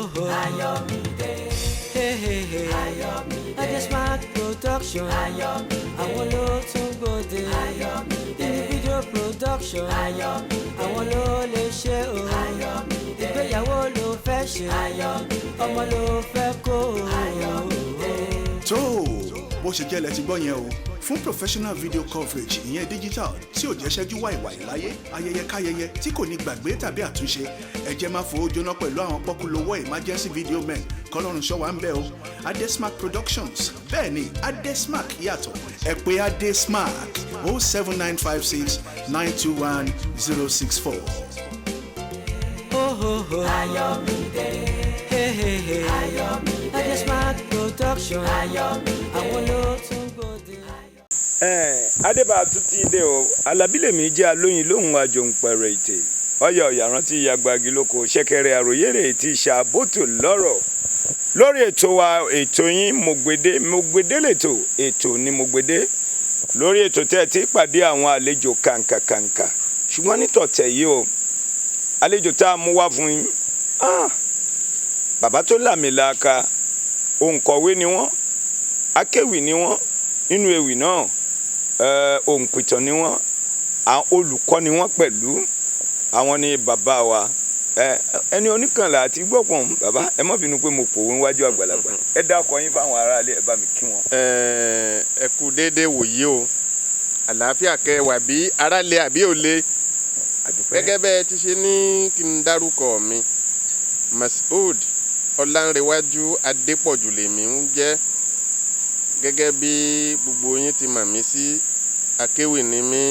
Ayọ̀mídé. Ayọ̀mídé. Adesmark production. Ayọ̀mídé. Àwọn ló tún gbòde. Ayọ̀mídé. Individual production. Ayọ̀mídé. Àwọn ló lè ṣe o. Ayọ̀mídé. Ìgbéyàwó ló fẹ́ ṣe. Ayọ̀mídé. Ọmọ ló fẹ́ kó o. Ayọ̀mídé. tó bó ṣe jẹ́ lẹ ti gbọ́ yẹn o fún professional video coverage ìyẹn digital tí ò jẹ́ ṣẹ́jú wàìwàì láyé ayẹyẹ káyẹyẹ tí kò ní gbàgbé tàbí àtúnṣe ẹ jẹ́ máa fowó jóná pẹ̀lú àwọn pọ́kúlówó emergency video men kọ́lọ́run ṣọ́ wa ń bẹ̀ o Adesmark Productions bẹ́ẹ̀ ni Adesmark yàtọ̀ ẹ pè Adesmark 07956 921 064. Ayọ̀mídé. Ayọ̀mídé. Adesmark production. Ayọ̀mídé. Àwọn ló tún gbòde. Adébá tún ti dé o alábílẹ̀mí jẹ́ alóyin lóhùn àjòǹpẹ̀rẹ̀ ètè ọyọ ìyàrántí yagbagi lóko ṣẹ̀kẹ̀rẹ̀ àròyèrè ti ṣàbòtò lọ́rọ̀ lórí ètò wa ètò yín Mògbédé lètò ètò ni Mògbédé lórí ètò tẹ́ ẹ ti pàdé àwọn àlejò kàǹkàkàǹkà ṣùgbọ́n nítọ̀tẹ̀ yìí o àlejò tá a mú wá fún yín bàbá tó làmìlàaka òǹkọ̀wé ni wọ́n akéwì ni wọ́n nínú ewì náà òǹpìtàn ni wọ́n olùkọ́ ni wọ́n pẹ̀lú àwọn ni bàbá wa ẹni oníkànlá àti gbọ̀pọ̀n bàbá ẹ má bínú pé mo pòwe níwájú àgbàlagbà ẹ dákọ yín fáwọn aráalé ẹ bá mi kí wọn. ẹ kú déédéé wòye o àlàáfíà kẹwàá bí aráalé àbí òle gẹ́gẹ́ bẹ́ẹ̀ ti ṣe ní kí n dárúkọ mi Mas'ood Ọlánrewájú Adépọ̀jù lèmi ń jẹ́ gẹ́gẹ́ bí gbogbo yín ti mọ̀ mí sí akéwì ni mí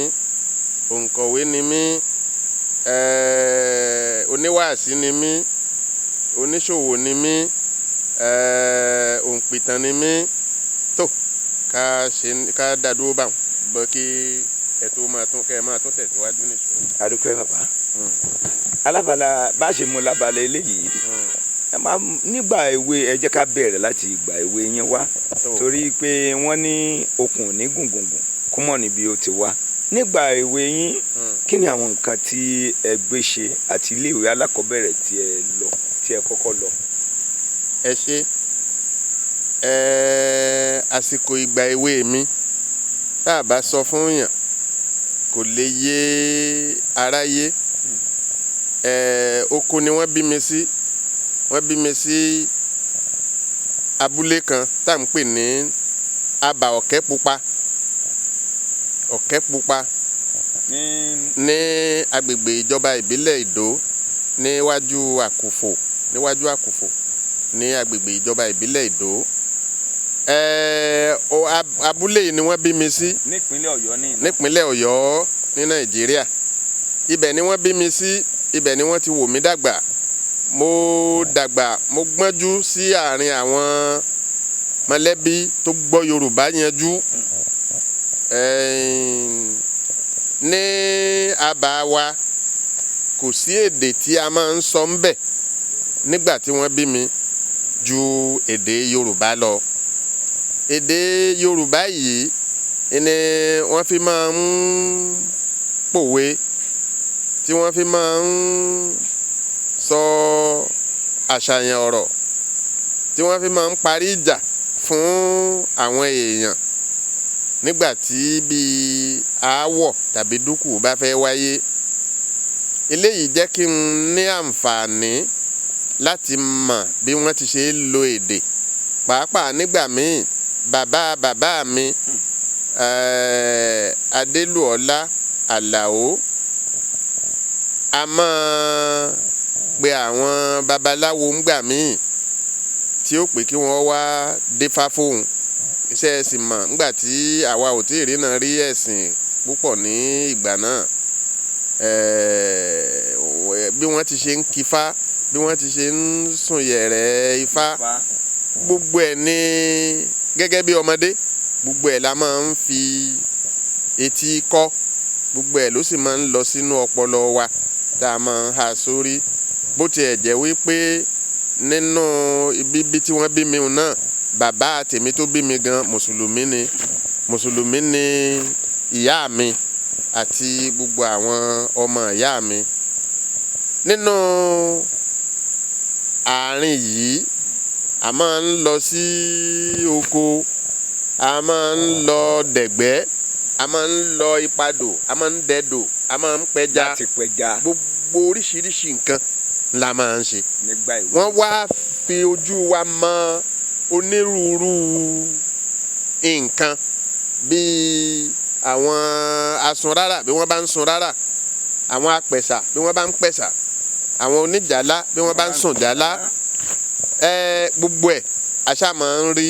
òǹkọ̀wé ni mí oníwàásí ni mí oníṣòwò ni mí òǹpìtàn ni mí tó ká dádúró báwọn bọ́ kí kẹ́ ẹ máa tún tẹ̀síwájú nìṣó. adúpẹ́ bàbá alábàlá bá ṣe mú lábalẹ̀ eléyìí nígbà èwe ẹ jẹ́ ká bẹ̀rẹ̀ láti ìgbà èwe yín wá torí pé wọ́n ní okùn ní gùngùngùn kó mọ̀ níbi ó ti wá nígbà èwe yín kí ni àwọn nǹkan tí ẹ gbé ṣe àti iléèwé alákọ̀ọ́bẹ̀rẹ̀ tí ẹ kọ́kọ́ lọ. ẹ ṣe àsìkò ìgbà èwe mi tá a bá sọ fún yàn kò lè yé aráyé oko ni wọ́n bí mi sí. Wọ́n bí mi sí abúlé kan tá à ń pè ní Abà Ọ̀kẹ́ Pupa ní agbègbè ìjọba ìbílẹ̀ Ìdó níwájú Àkùfò ní agbègbè ìjọba ìbílẹ̀ Ìdó abúlé yìí ni wọ́n bí mi sí nípínlẹ̀ Ọ̀yọ́ ní Nàìjíríà ibẹ̀ ni wọ́n bí mi sí ibẹ̀ ni wọ́n ti wò mí dàgbà mo gbọ́njú sí àárín àwọn mọ̀lẹ́bí tó gbọ́ Yorùbá yanjú ní Abà wa kò sí èdè tí a máa ń sọ ńbẹ̀ nígbà tí wọ́n bí mi ju èdè Yorùbá lọ èdè Yorùbá yìí ni wọ́n fi máa ń pòwe tí wọ́n fi máa ń sọ àṣàyàn ọ̀rọ̀ tí wọ́n fi máa ń parí ìjà fún àwọn èèyàn nígbà tí bíi aáwọ̀ tàbí dúkù bá fẹ́ wáyé eléyìí jẹ́ kí n ní àǹfààní láti mọ̀ bí wọ́n ti ṣe ń lo èdè pàápàá nígbà míì bàbá mi Adélùọlá Àlàó a máa pe àwọn babaláwo ńgbà míì tí ó pè kí wọ́n wá dífá fóun iṣẹ́ ẹ̀sìn mọ̀ ńgbà tí àwa ò tí ì rí náà rí ẹ̀sìn púpọ̀ ní ìgbà náà bí wọ́n ti ṣe ń kífá bí wọ́n ti ṣe ń sùn yẹ̀rẹ̀ ifá gbogbo ẹ̀ ní gẹ́gẹ́ bí ọmọdé gbogbo ẹ̀ la máa ń fi etí kọ́ gbogbo ẹ̀ ló sì máa ń lọ sínú ọpọlọ wa tá a máa ń ha sórí bó tiẹ̀ jẹ́ wípé nínú ibi tí wọ́n bí mi náà bàbá tèmi tó bí mi gan mùsùlùmí ni ìyá mi àti gbogbo àwọn ọmọ ìyá mi nínú àárín yìí a máa ń lọ sí oko, a máa ń lọ dẹ̀gbẹ́, a máa ń lọ ipadò, a máa ń dẹdò, a máa ń pẹja, láti pẹja gbogbo oríṣiríṣi nǹkan la máa ń ṣe. nígbà ìwé. Wọ́n wá fi ojú wa mọ onírúurú nǹkan bíi àwọn asunrárà bí wọ́n bá ń sun rárá, àwọn apẹ̀sà bí wọ́n bá ń pẹ̀sà, àwọn oníjàlá bí wọ́n bá ń sùn jàlá. Gbogbo ẹ̀ aṣá máa ń rí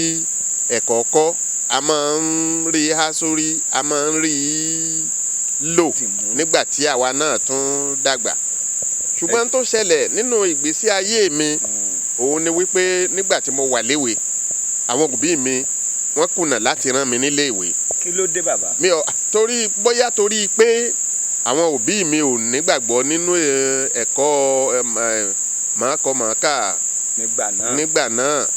ẹ̀kọ́ kọ́, a máa ń rí há sórí, a máa ń rí lò nígbà tí àwa náà tún dàgbà. Ṣùgbọ́n tó ṣẹlẹ̀ nínú ìgbésí ayé mi òun ni wípé nígbà tí mo wà léwe àwọn òbí mi wọ́n kùnà láti rán mi nílé ìwé. kí ló dé bàbá. mi ò bóyá torí pé àwọn òbí mi ò nígbàgbọ́ nínú ẹ̀kọ́ mọ̀ọ́kọ-mọ̀ọ́kà nígbà náà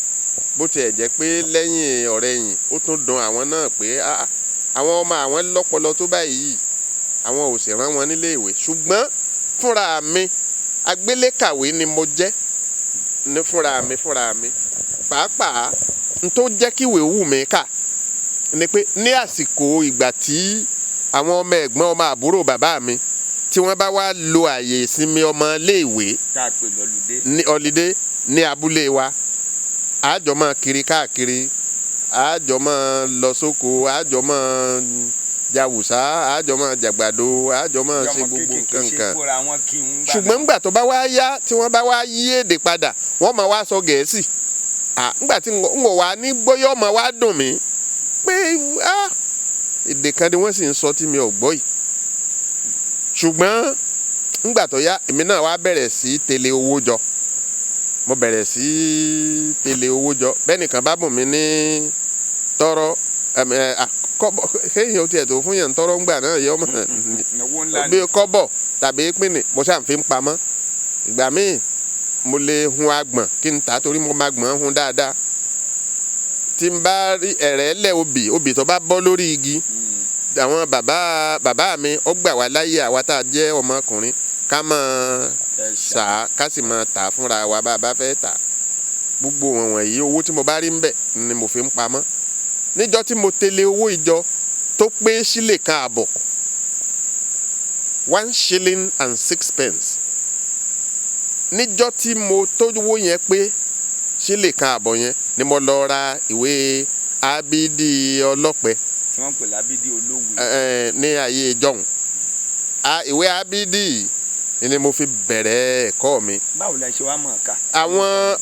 bó tiẹ̀ jẹ́ pé lẹ́yìn ọ̀rẹ̀yìn ó tún dùn àwọn náà pé àwọn ọmọ àwọn lọ́pọlọ tó báyìí àwọn ò sì rán wọn nílé ìwé. Ṣùgbọ́n fúnra mi agbélékàwé ni mo jẹ́ ní fúnra mi pàápàá n tó jẹ́ kí ìwé wù mí kà ni pé ní àsìkò ìgbà tí àwọn ọmọ ẹ̀gbọ́n ọmọ àbúrò bàbá mi tí wọ́n bá wá lo àyè ìsinmi ọmọ iléèwé ní ọlídé ní abúlé wa àjọ máa kiri káàkiri, àjọ máa lọ sóko, àjọ máa jàwùsá, àjọ máa jàgbàdo, àjọ máa ṣe gbogbo nǹkan. Ṣùgbọ́n nígbà tó bá wá yá tí wọ́n bá wá yí èdè padà wọ́n máa wá sọ Gẹ̀ẹ́sì. Nígbà tí n ò wá ní gbóyè ọmọ wa dùn mí pé èdè kan ni wọ́n sì ń sọ tí mi ò gbọ́ yìí. Ṣùgbọ́n nígbà tó yá èmi náà wá bẹ̀rẹ̀ sí tẹ̀lé owó jọ. Mo bẹ̀rẹ̀ sí tẹ̀lé owó jọ. Bẹ́ẹ̀nìkan bá bùn mí ní tọrọ kéèyàn tiẹ̀ tó fún yàn tọrọ ńgbà náà yẹ ọmọ bí kọ́bọ̀ tàbí pínì mo ṣáà fi ń pamọ́. Ìgbà míì mo lè hun agbọ̀n kí n ta torí mo máa gbọ̀n hun dáadáa. Tí n bá rí ẹ̀rẹ́ lẹ̀ obì tó bá bọ́ lórí igi àwọn bàbá mi ó gbà wá láyé àwa tá a jẹ́ ọmọkùnrin ká máa ṣà ká sì máa tà fúnra wa bá a bá fẹ́ tà. Gbogbo wọn wọ̀nyí owó tí mo bá rí ń bẹ̀ ni mo fi ń pamọ́. Níjọ́ tí mo tẹ̀lé owó ìjọ tó pé sílè kan àbọ̀ 1 shilling and 6 pence. Níjọ́ tí mo tówó yẹn pé sílè kan àbọ̀ yẹn ni mo lọ ra ìwé Abídí Ọlọ́pẹ. tí wọ́n pè lábídí olówó. ní ayé ìjọ́un ìwé Abídí ni mo fi bẹ̀rẹ̀ ẹ̀kọ́ mi. báwo la ṣe wá mọ̀ ká. àwọn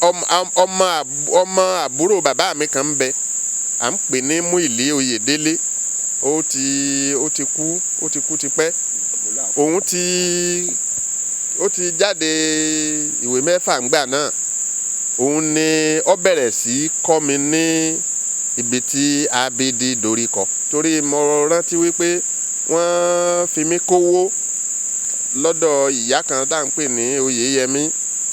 ọmọ àbúrò bàbá mi kan ń bẹ à ń pè ní Múìlì Oyèdélé ó ti kú tipẹ́. ó ti jáde ìwé 6 ńgbà náà. Òun ni ó bẹ̀rẹ̀ sí kọ́ mi ní ibi tí Abídí dorí kọ. Torí mo rántí wípé wọ́n fi mí kówó lọ́dọ̀ ìyá kan tá à ń pè ní Oyèyẹmí.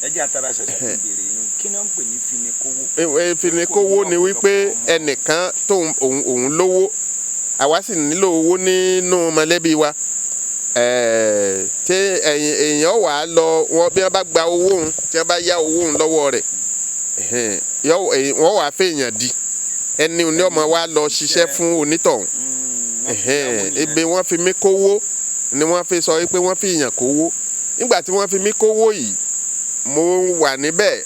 ẹ jẹ́ àtàrà ṣẹ̀ṣẹ̀ fún ìbéèrè yín kí ni wọ́n ń pè ní finikówó. Finikówó ni wípé ẹnìkan tó òun lówó àwa sì nílò owó nínú mọ̀lẹ́bí wa. Tí èèyàn wà á lọ wọn bí wọ́n bá gba owó òun tí wọ́n bá yá owó òun lọ́wọ́ rẹ̀ wọ́n wà á fèèyàn di ẹni ní ọmọ wa lọ ṣiṣẹ́ fún onítọ̀hún. Ebe wọ́n fi mí kówó ni wọ́n fi sọ pé wọ́n fi èèyàn kówó. Nígbà tí wọ́n fi mí kówó yìí mo wà níbẹ̀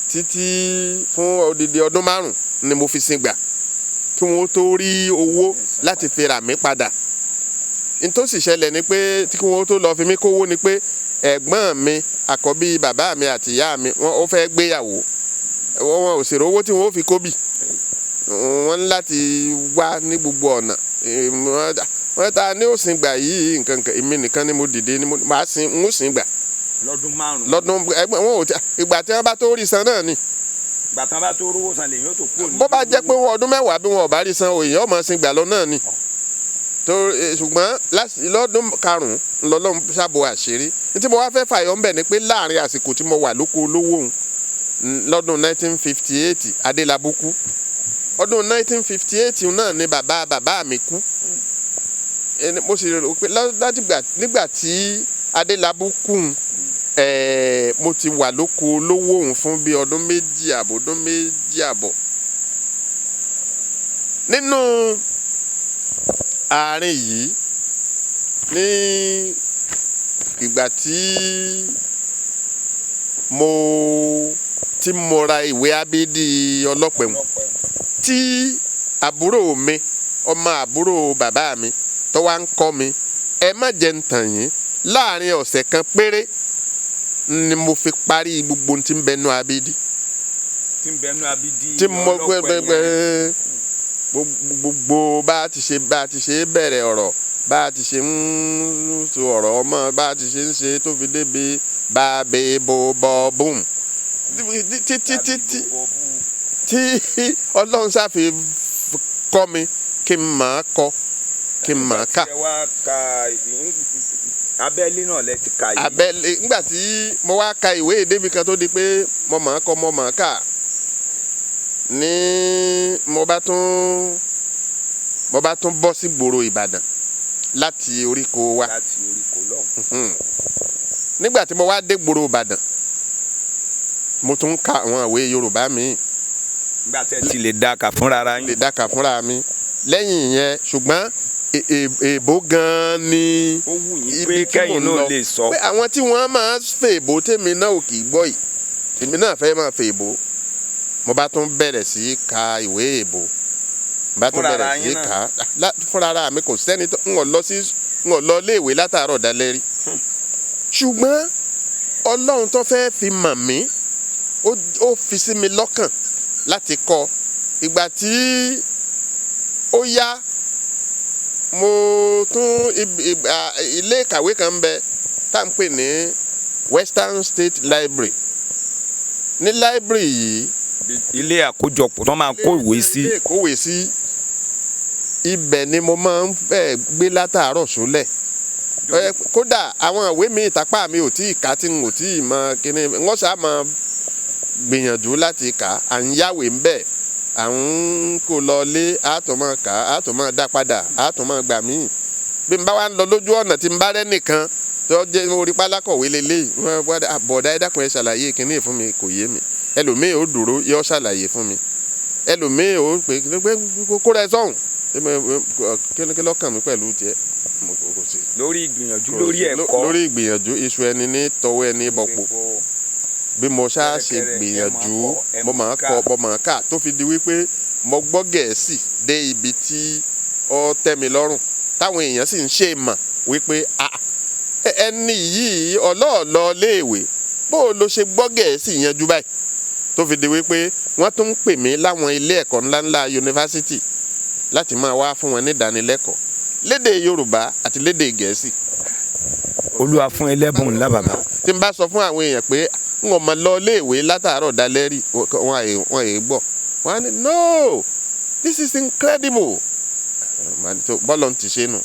títí fún odidi ọdún 5 ni mo fi sin gbà kí wọ́n tó rí owó láti fi rà mí padà. Nítòsí ṣẹlẹ̀ ni pé tí wọ́n tó lọ fi mí kówó ni pé ẹ̀gbọ́n mi àkọ́bí bàbá mi àti ìyá mi wọ́n ó fẹ́ gbéyàwó wọn ò sì rówó tí wọ́n ó fi kóbì. Wọ́n ní láti wá ní gbogbo ọ̀nà. Wọ́n ta ní òsìn gbà yìí nǹkan èmi nìkan ni mo dìde ni mo máa sin ń òsìn gbà. lọ́dún 5. lọ́dún ẹgbẹ́ wọn ò tí ìgbà tí wọ́n bá tó rí san náà ni. ìgbà tí wọ́n bá tó rówó san lèyìn ó tó kúrò ní. bó bá jẹ́ pé ọdún 10 bí wọn ò bá rí san òyìn ọmọ sin gbà lọ náà ni. Ṣùgbọ́n lọ́dún 5 lọ́lọ́run ṣàbò àṣírí. Tí mo wá fẹ́ fàyọ̀ ń bẹ̀ ni pé láàrin àsìkò tí mo wà lóko olówó òun lọ́dún 1958 Adélabú kú. Ọdún 1958 náà ni bàbá mi kú. Mo sì rò pé nígbà tí Adélabú kú mo ti wà lóko lówó òun fún bí ọdún méjì àbọ̀ nínú àárín yìí ní ìgbà tí mo ra ìwé abídí ọlọ́pẹ̀hún tí àbúrò mi ọmọ àbúrò bàbá mi tó wá ń kọ́ mi ẹ má jẹ́ ń tàn yín láàrin ọ̀sẹ̀ kan péré ni mo fi parí gbogbo tí ń bẹnu abídí. tí mo gbẹgbẹgbẹ gbogbo bá a ti ṣe bẹ̀rẹ̀ ọ̀rọ̀ bá a ti ṣe ń sọ ọ̀rọ̀ ọmọ bá a ti ṣe ń ṣe tó fi débi bá a bẹ bọ bọ bùn tí ọlọ́run ṣàfi kọ́ mi kí n máa kọ kí n máa kà. abẹ́lé náà lẹ ti ka yìí. abẹ́lé nígbà tí mo wá ka ìwé débi kan tó di pé mo máa kọ mo máa kà ní mo bá tún bọ́ sí gbòòrò Ìbàdàn láti oríko wa. láti oríko lọ́hùn. nígbà tí mo wá dé gbòòrò Ìbàdàn mo tún ka àwọn ìwé Yorùbá míì. nígbà tẹ́ ti lè dáka fúnra ara yín. lè dáka fúnra mi lẹ́yìn yẹn ṣùgbọ́n èèbó gan-an ni ó wù yín pé kẹ́yìn náà lè sọ. pé àwọn tí wọ́n máa fẹ́ èèbó tèmi náà ò kì í gbọ́ yìí èmi náà fẹ́ máa fẹ́ èèbó mo bá tún bẹ̀rẹ̀ sí ka ìwé èèbó mo bá tún bẹ̀rẹ̀ sí ka fúnra ara mi kò sẹ́ni tó ń lọ léèwé látàárọ̀ dalẹ́ rí ṣùgbọ́n Ọlọ́run tó fẹ́ fi mọ̀ mí ó fi sí mi lọ́kàn láti kọ́ ìgbà tí ó yá mo tún ilé ìkàwé kan bẹ tá à ń pè ní Western State Library ní library yìí. ilé àkójọpọ̀ tó máa kó ìwé sí. ilé ìkówé sí ibẹ̀ ni mo máa ń fẹ́ gbé látàárọ̀ sólẹ̀ kódà àwọn ìwé mi ìtàpá mi ò tí ì kà tí n ò tí ì mọ kíní wọ́n ṣáà máa gbìyànjú láti kà à ń yáwé ń bẹ̀ à ń kó lọ lé àtọ̀mọ̀ kà àtọ̀mọ̀ dá padà àtọ̀mọ̀ gbà míì bí n bá wá ń lọ lójú ọ̀nà tí n bá rẹ́ nìkan tó jẹ́ orí pálákọ̀wé lélẹ̀ bọ̀dá ẹ dákun ẹ ṣàlàyé kíní fún mi kò yé mi ẹlòmíì ó dúró yọ ṣàlàyé fún mi ẹlòmíì ó pè kó rẹ sọ̀hún kí lọ́kàn mi pẹ̀lú tiẹ̀ lórí ìgbìyànjú lórí ẹ̀kọ́ lórí ìgbìyànjú iṣu ẹni ní tọwọ́ ẹni bọ̀pọ̀ bí mo ṣáà ṣe gbìyànjú mo máa kọ mo máa kà tó fi di wípé mo gbọ́ Gẹ̀ẹ́sì dé ibi tí ó tẹ́ mi lọ́rùn táwọn èèyàn sì ń ṣe mọ̀ wípé ẹni yìí ọlọ́ọ̀lọ́ léèwé bó o lo ṣe gbọ́ Gẹ̀ẹ́sì yanjú báyìí tó fi di wípé wọ́n tún ń pè mí láwọn ilé ẹ̀kọ́ ńláńlá yunifásitì láti máa wá fún wọn ní ìdánilẹ́kọ̀ọ́ lédè Yorùbá àti lédè Gẹ̀ẹ́sì. Olúwa fún ẹlẹ́bùn ńlá bàbá. tí n bá sọ fún àwọn èèyàn pé n ò mọ lọ léèwé látàárọ̀ dalẹ́ rí wọn èè gbọ́ wọn á ní no this is incredible bọ́lọ̀ ti ṣe nù.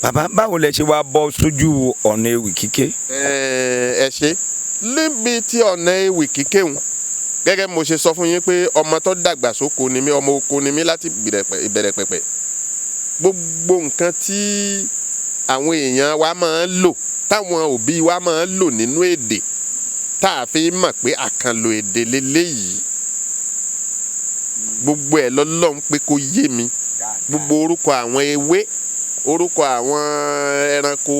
bàbá báwo lẹ ṣe wá bọ́ sójú ọ̀nà ewì kíké. ẹ ṣe níbi tí ọ̀nà ewì kíké ń gẹ́gẹ́ mo ṣe sọ fún yín pé ọmọ tó dàgbà sóko ni mí ọmọ oko ni mí láti ìbẹ̀rẹ̀ pẹ̀pẹ̀ gbogbo nǹkan tí àwọn èèyàn wa máa ń lò táwọn òbí wa máa ń lò nínú èdè tá a fi mọ̀ pé àkànlò èdè leléyìí gbogbo ẹ̀ lọ́lọ́run pé kó yé mi gbogbo orúkọ àwọn ewé orúkọ àwọn ẹranko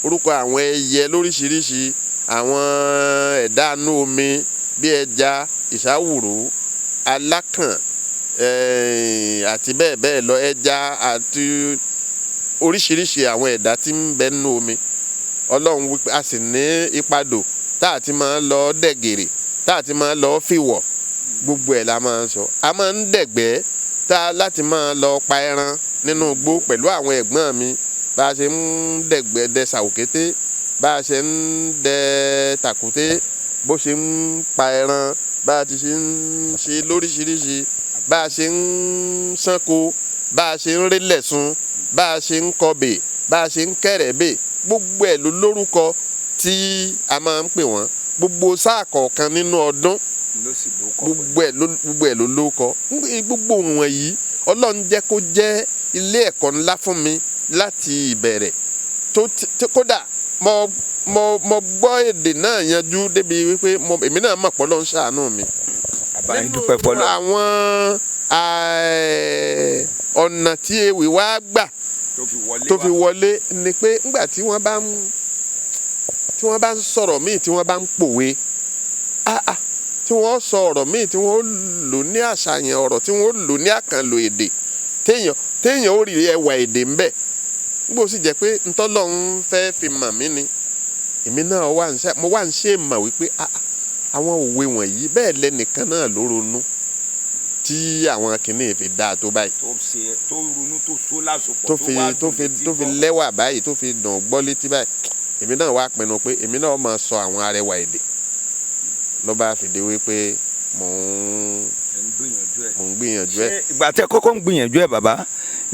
orúkọ àwọn ẹyẹ lóríṣiríṣi àwọn ẹ̀dá inú omi bí ẹja ìsáwùrú alákàn àti bẹ́ẹ̀ bẹ́ẹ̀ lọ ẹja àti oríṣiríṣi àwọn ẹ̀dá tí ń bẹ nínú omi ọlọ́run wípé a sì ní ipadò tá a ti máa ń lọ dẹ̀gẹ̀rẹ̀ tá a ti máa ń lọ fìwọ̀ gbogbo ẹ̀ la máa ń sọ a máa ń dẹ̀gbẹ́ tá a láti máa lọ pa ẹran nínú igbó pẹ̀lú àwọn ẹ̀gbọ́n mi bá a ṣe ń dẹ̀gbẹ́ dẹ sàwòkété bá a ṣe ń dẹ tàkúté bó ṣe ń pa ẹran bá a ti ṣe ń ṣe lóríṣiríṣi bá a ṣe ń ṣánko bá a ṣe ń rélẹ̀sùn bá a ṣe ń kọbè bá a ṣe ń kẹ̀rẹ̀bè gbogbo ẹ̀ ló lórúkọ tí a máa ń pè wọ́n gbogbo sáà kọ̀ọ̀kan nínú ọdún gbogbo ẹ̀ ló lórúkọ gbogbo wọ̀nyí ọlọ́run jẹ́ kó jẹ́ ilé ẹ̀kọ́ ńlá fún mi láti ìbẹ̀rẹ̀ tó kódà mo mo gbọ́ èdè náà yanjú débi wípé èmi náà mọ̀ pé Ọlọ́run ṣàánú mi. àbá yín dúpẹ́ fọlọ́. àwọn ọ̀nà tí ewì wá gbà tó fi wọlé ni pé nígbà tí wọ́n bá ń sọ̀rọ̀ míì tí wọ́n bá ń pòwe tí wọ́n sọ ọ̀rọ̀ míì tí wọ́n lò ní àṣàyàn ọ̀rọ̀ tí wọ́n lò ní àkànlò èdè téèyàn ó rí ẹwà èdè ń bẹ nígbà ó sì jẹ́ pé ntọ́lọ́run fẹ́ fi mọ̀ mí ni èmi náà mo wá ń ṣe mọ̀ wípé àwọn òwe wọ̀nyí bẹ́ẹ̀ lẹ́nìkan náà ló ronú tí àwọn kìnnìún fi dáa tó báyìí. tó ronú tó so lásopọ̀ tó fi lẹ́wà báyìí tó fi dùn gbọ́ létí báyìí èmi náà wá pinnu pé èmi náà máa sọ àwọn arẹwà èdè ló bá fìdí wípé mò ń gbìyànjú ẹ̀. ìgbà tẹ́ kọ́kọ́ ń gbìyànjú ẹ̀ bàbá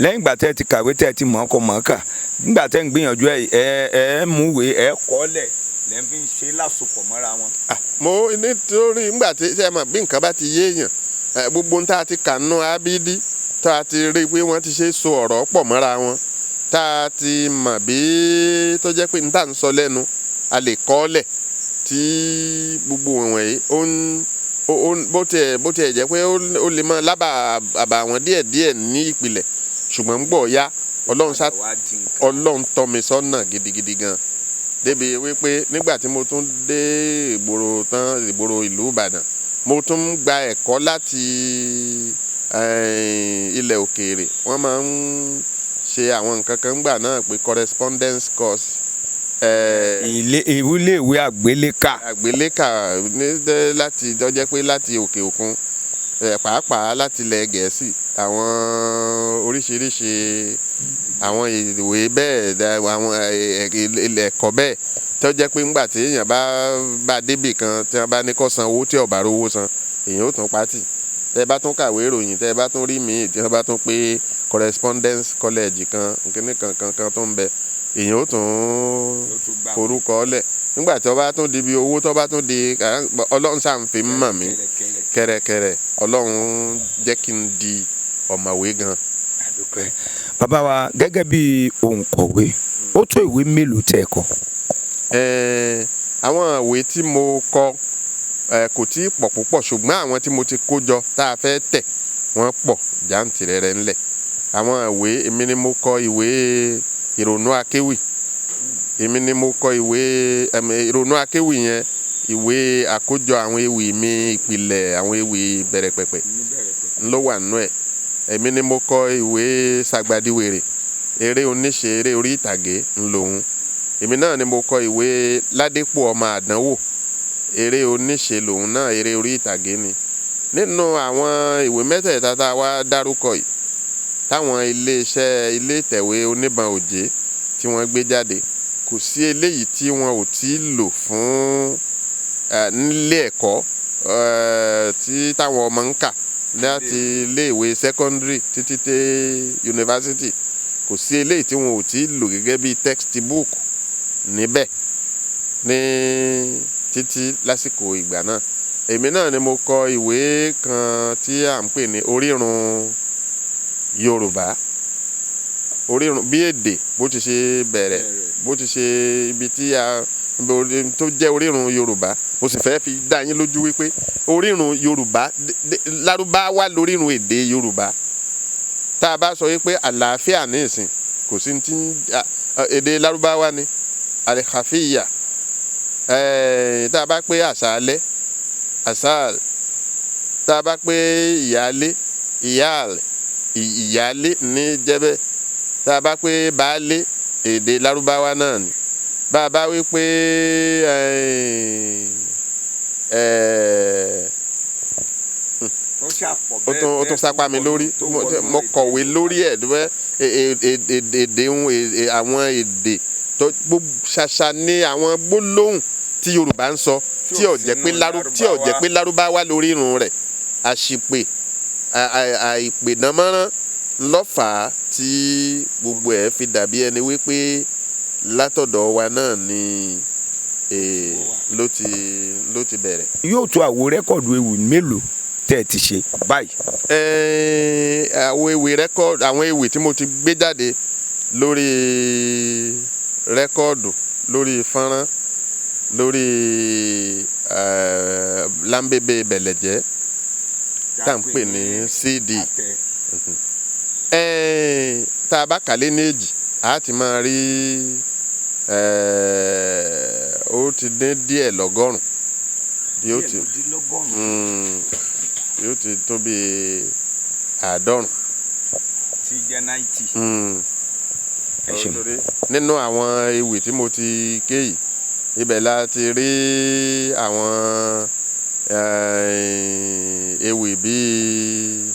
lẹ́yìn ìgbà tẹ́ ti kàwé tẹ́ ti mọ̀ ọkọ̀ mọ̀ọ́kà nígbà tẹ́ ń gbìyànjú ẹ̀ múwèé ẹ̀ kọ́lẹ̀ lẹ́ fi ń ṣe lásopọ̀ mọ́ra wọn. mo nítorí nígbà tí ṣe mọ̀ bí nǹkan bá ti yéèyàn gbogbo tá a ti kà nù ábídí tá a ti rí i pé wọ́n ti ṣe so ọ̀rọ̀ pọ̀ mọ́ra wọn tá a ti mọ̀ bí tó jẹ́ pé níta ń sọ lẹ́nu a lè kọ́lẹ̀ tí gbogbo wọ̀nyí bó tiẹ̀ jẹ́ pé ó lè mọ lábà àwọn díẹ̀díẹ̀ ní ìpìlẹ̀ ṣùgbọ́n gbọ́ ya Ọlọ́run tọ́ mi sọ́nà gidigidi gan débi wípé nígbà tí mo tún dé ìgboro ìlú Ìbàdàn mo tún gba ẹ̀kọ́ láti ilẹ̀ òkèèrè wọ́n máa ń ṣe àwọn nǹkan kan gbà náà pé correspondence course. ìwé àgbélékà láti jẹ́ pé láti òkè òkun pàápàá láti ilẹ̀ Gẹ̀ẹ́sì àwọn oríṣiríṣi àwọn ìwé bẹ́ẹ̀ àwọn ẹ̀kọ́ bẹ́ẹ̀ tó jẹ́ pé ńgbà tí èèyàn bá débì kan tí wọ́n bá ní kó san owó tí ó bá rówó san èèyàn ó tún pátì tẹ́ bá tún kàwé ìròyìn tẹ́ bá tún rí míì tí wọ́n bá tún pé correspondence college kan nkíní kankan tó ń bẹ èèyàn ó tún forúkọ ọlẹ̀ nígbà tí wọ́n bá tún di bí owó tó bá tún di Ọlọ́run ṣàǹfì mọ̀ mí kẹ̀rẹ̀kẹ̀rẹ̀ Ọlọ́run jẹ́ kí n di ọ̀mọ̀wé gan. bàbá wa gẹ́gẹ́ bí òǹkọ̀wé ó tó ìwé mélòó tẹ́ ẹ kọ. àwọn ìwé tí mo kọ kò tí ì pọ̀ púpọ̀ ṣùgbọ́n àwọn tí mo ti kó jọ tá a fẹ́ tẹ̀ wọ́n pọ̀ jàǹtìrẹrẹ ńlẹ̀. àwọn ìwé èmi ni mo kọ ìwé ìrònú akéwì èmi ni mo kọ ìwé ìrònú akéwì yẹn ìwé àkójọ àwọn ewì mi ìpìlẹ̀ àwọn ewì bẹ̀rẹ̀ pẹ̀pẹ̀ ńlọ wà nínú ẹ̀. èmi ni mo kọ ìwé Sàgbàdìwèrè eré oníṣe eré orí ìtàgé ńlòun. èmi náà ni mo kọ ìwé Ládépò ọmọ àdánwò eré oníṣe lòun náà eré orí ìtàgé ni. nínú àwọn ìwé mẹ́tẹ̀ẹ̀ta tá a wá dárúkọ yìí táwọn ilé ìtẹ̀wé oníbọn òjé tí wọ́n gbé jáde kò sí eléyìí tí wọn ò tí ì lò fún nílé ẹ̀kọ́ tí táwọn ọmọ ń kà láti iléèwé secondary títí dé yunifásitì kò sí eléyìí tí wọn ò tí ì lò gẹ́gẹ́ bí textbook níbẹ̀ ní títí lásìkò ìgbà náà. èmi náà ni mo kọ ìwé kan tí à ń pè ní orírun Yorùbá orírun bí èdè bó ti ṣe bẹ̀rẹ̀ bó ti ṣe ibi tó jẹ́ orírun Yorùbá mo sì fẹ́ fi dá yín lójú wípé orírun Yorùbá Lárúbáwá lórírun èdè Yorùbá tá a bá sọ wípé àlàáfíà ní ìsìn kò sí ti èdè Lárúbáwá ni àlẹ́kàfíyà tá a bá pé àṣálẹ́ àṣàl tá a bá pé ìyálé ìyáàlẹ̀ ìyálé ní jẹ́bẹ̀ tá a bá pé baálé èdè Lárúbáwá náà ni bá a bá wí pé ó tún sápá mi lórí mo kọ̀wé lórí ẹ̀ èdè àwọn èdè tó ṣàṣà ní àwọn gbólóhùn tí Yorùbá ń sọ tí ò jẹ́ pé Lárúbáwá lórí irun rẹ̀ àṣìpè àìpèdánmọ́rán lọ́fàá tí gbogbo ẹ̀ fi dàbí ẹni wípé látọ̀dọ̀ wa náà ni ló ti bẹ̀rẹ̀. yóò tó àwo rẹ́kọ̀dù ewì mélòó tẹ́ ẹ ti ṣe báyìí. àwọn ewì tí mo ti gbé jáde lórí rẹ́kọ̀dù lórí fọ́nrán lórí lámbébé bẹ̀lẹ̀jẹ́ tá à ń pè ní CD. Tá a bá kàlé ní èjì a ti máa rí ó ti dín díẹ̀ lọ́gọ́rùn yóò ti tó bí 50 tí jẹ́ 90. nínú àwọn ewì tí mo ti ké yìí ibẹ̀ la ti rí àwọn ewì bíi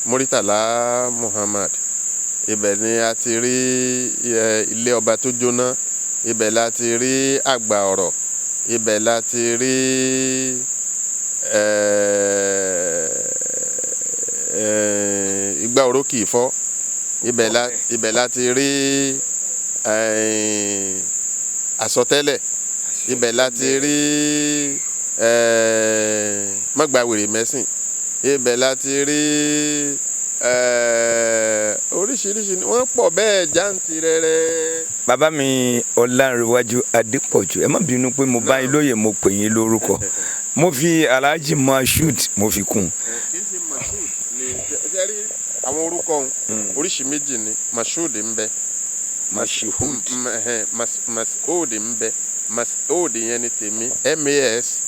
Muritala Muhammad, ibẹ̀ ni a ti rí ilé ọba tó jóná, ibẹ̀ la ti rí àgbà ọ̀rọ̀, ibẹ̀ la ti rí igba oró kì í fọ́, ibẹ̀ la ti rí àsọtẹ́lẹ̀, ibẹ̀ la ti rí mọ́gbàwèrè mẹ́sìn, ibẹ̀ la ti rí oríṣiríṣi wọ́n pọ̀ bẹ́ẹ̀ jàǹtìrẹrẹ. Bàbá mi Ọlánrewájú Adépọ̀jù, ẹ má bínú pé mo bá yín lóye mo pè yín lórúkọ, mo fi Alhaji Mashood mo fi kún. kì í ṣe Mashood ni ṣe rí àwọn orúkọ oríṣi méjì ni. Mashood ń bẹ, Mashood ń bẹ, Mashood yẹn ni tèmi, MAS'(UD)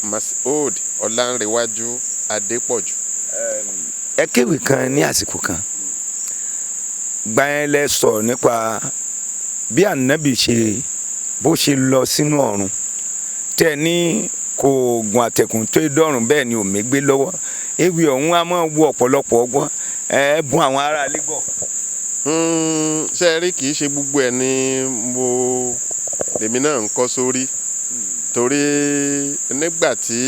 Mashood Ọlánrewájú Adépọ̀jù. Ẹ kéwì kan ní àsìkò kan gbàyẹn lẹ sọ nípa bí ànábì bó ṣe lọ sínú ọ̀run tẹ ní kò gun àtẹ̀kùn tó dọ̀rùn bẹ́ẹ̀ ni òmí gbé lọ́wọ́. Ewì ọ̀hún a máa wo ọ̀pọ̀lọpọ̀ ọgbọ́n ẹ bùn àwọn ará ilé gbọ́. Ṣé rí kì í ṣe gbogbo ẹ̀ ni lèmi náà ń kọ́ sórí, torí nígbà tí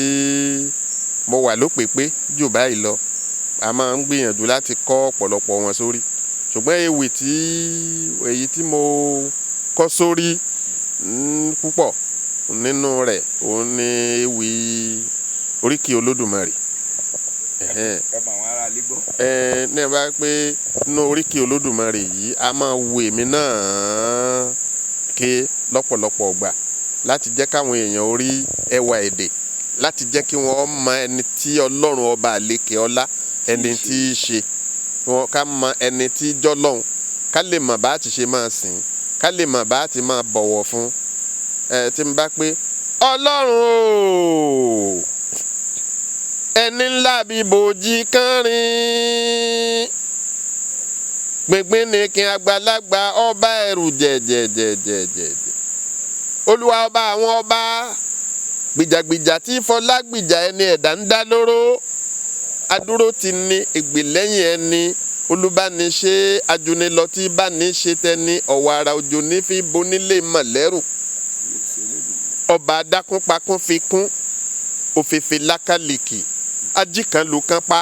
mo wà lópèpé jù báyìí lọ a máa ń gbìyànjú láti kọ́ ọ̀pọ̀lọpọ̀ wọn sórí, ṣùgbọ́n èyí tí mo kọ́ sórí púpọ̀ nínú rẹ̀ òun ni ewì Oríkì Olódùmarè. Ẹ bùn àwọn ará ilé gbọ́. Ní ẹ bá pé nínú Oríkì Olódùmarè yìí a máa wo èmi náà ké lọ́pọ̀lọpọ̀ ọgbà láti jẹ́ káwọn èèyàn orí ẹwà èdè, láti jẹ́ kí wọ́n mọ ẹni tí Ọlọ́run ọba àlékè ọlá ẹni tí í ṣe, ká mọ ẹni tí jọ́lọ́hun, ká lè mọ̀ bá ti ṣe máa sìn, ká lè mọ̀ bá ti máa bọ̀wọ̀ fún. Tí n bá pé Ọlọ́run o ẹni ńlá bíi bòjì kánrin gbìngbìn ní kí àgbàlagbà ọba ẹrù jẹjẹjẹjẹjẹ Olúwa ọba àwọn ọba gbìjàgbìjà tí fọlá gbìjà ẹni ẹ̀dá ń dá lóró, adúró ti ní ègbè lẹ́yìn ẹni, olúbániṣe ajúnilọ tí bá ní ṣe tẹni, ọ̀wàrà òjò ní fi bonílé mọ̀lẹ́rù, ọba adákúnpakún fi kún òfèfè lákàlìkì, ajíkanlù kan pa